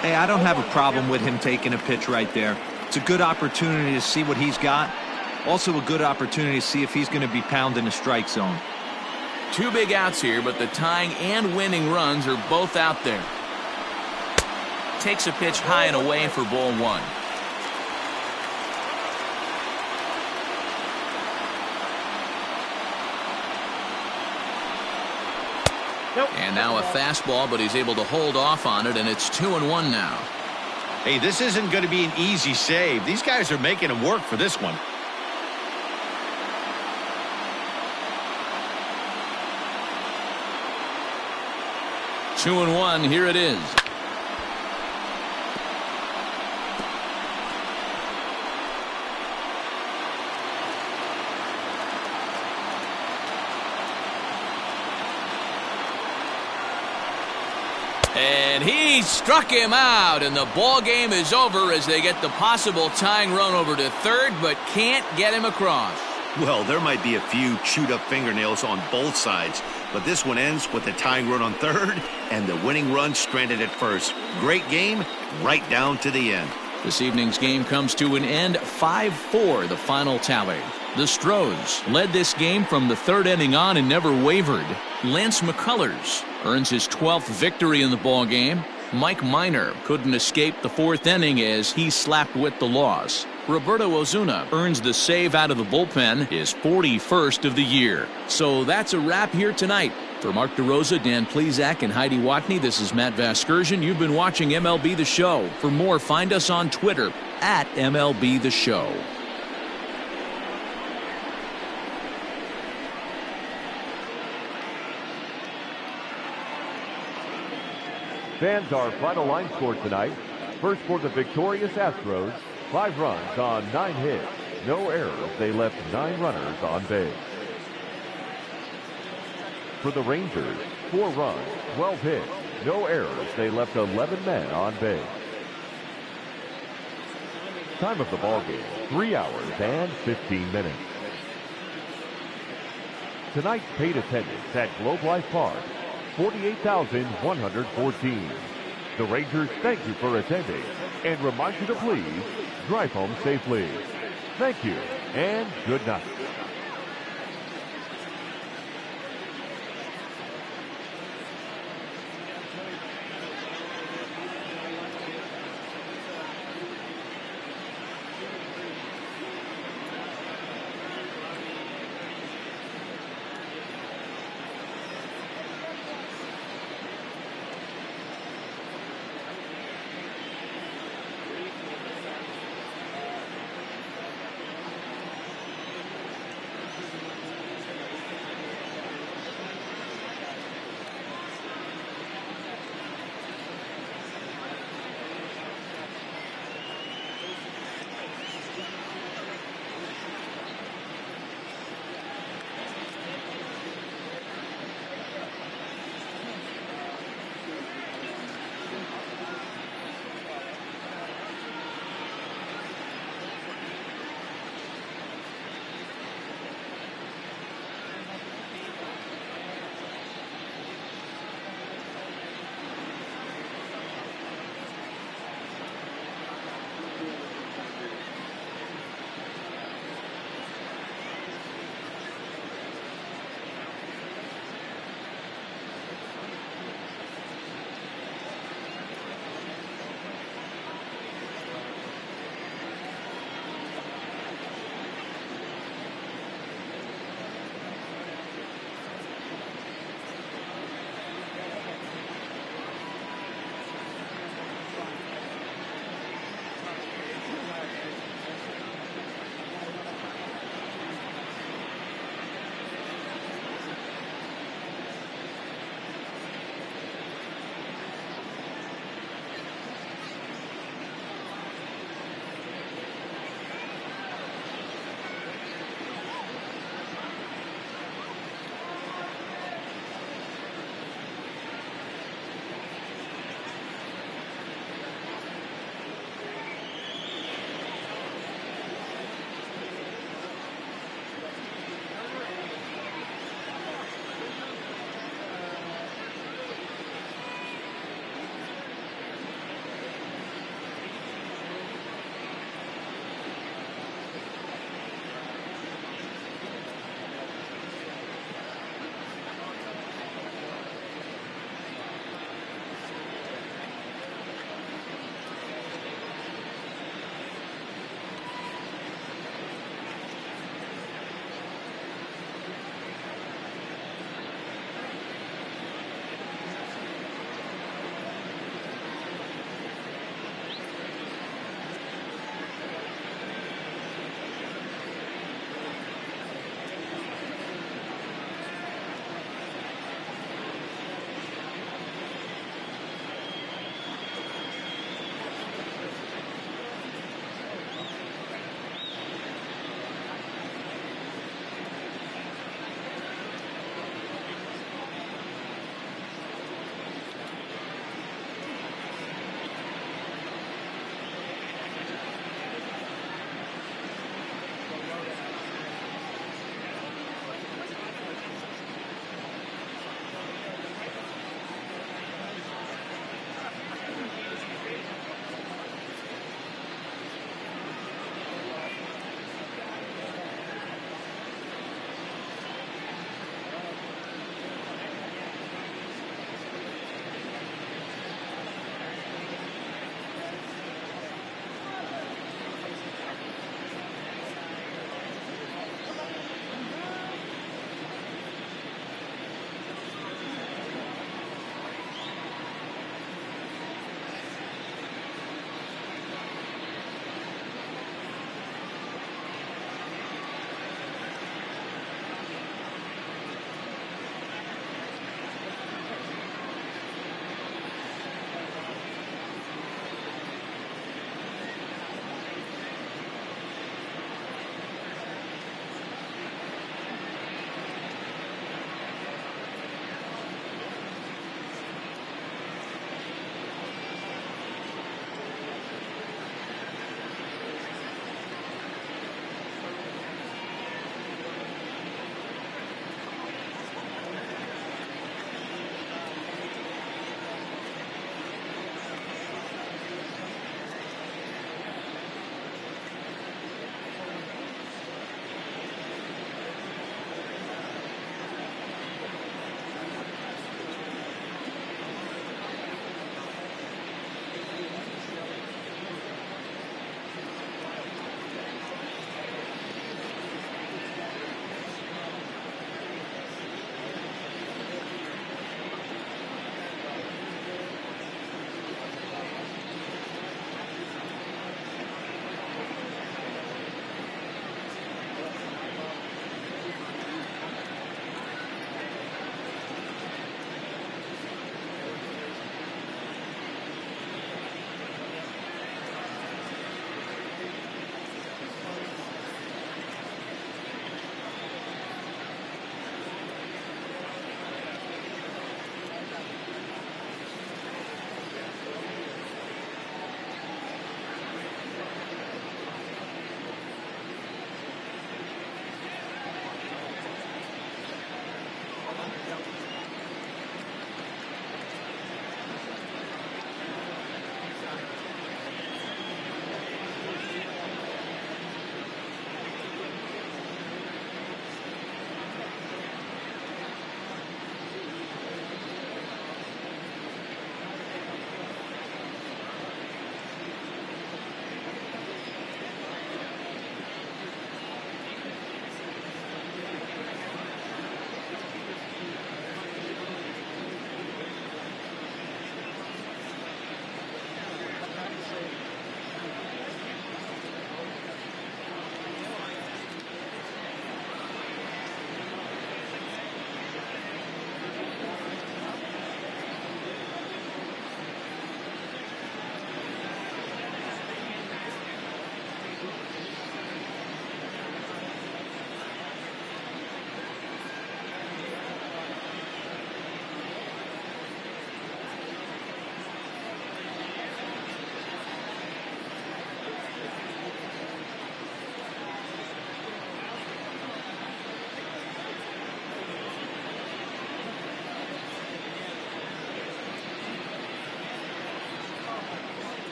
Hey, I don't have a problem with him taking a pitch right there. It's a good opportunity to see what he's got. Also a good opportunity to see if he's going to be pounding the strike zone. 2 big outs here, but the tying and winning runs are both out there. Takes a pitch high and away for ball 1. And now a fastball, but he's able to hold off on it, and it's 2-1 now. Hey, this isn't going to be an easy save. These guys are making him work for this one. Two and 1, here it is. And he struck him out, and the ball game is over as they get the possible tying run over to third, but can't get him across. Well, there might be a few chewed up fingernails on both sides, but this one ends with the tying run on third and the winning run stranded at first. Great game right down to the end. This evening's game comes to an end, 5-4 the final tally. The Astros led this game from the 3rd inning on and never wavered. Lance McCullers earns his 12th victory in the ball game. Mike Minor couldn't escape the 4th inning as he slapped with the loss. Roberto Osuna earns the save out of the bullpen, his 41st of the year. So that's a wrap here tonight. For Mark DeRosa, Dan Plesac, and Heidi Watney, this is Matt Vasgersian. You've been watching MLB The Show. For more, find us on Twitter at MLB The Show. Fans, our final line score tonight. First for the victorious Astros, 5 runs on 9 hits. No errors. They left 9 runners on base. For the Rangers, 4 runs, 12 hits. No errors. They left 11 men on base. Time of the ball game, 3 hours and 15 minutes. Tonight's paid attendance at Globe Life Park, 48,114. The Rangers thank you for attending and remind you to please drive home safely. Thank you and good night.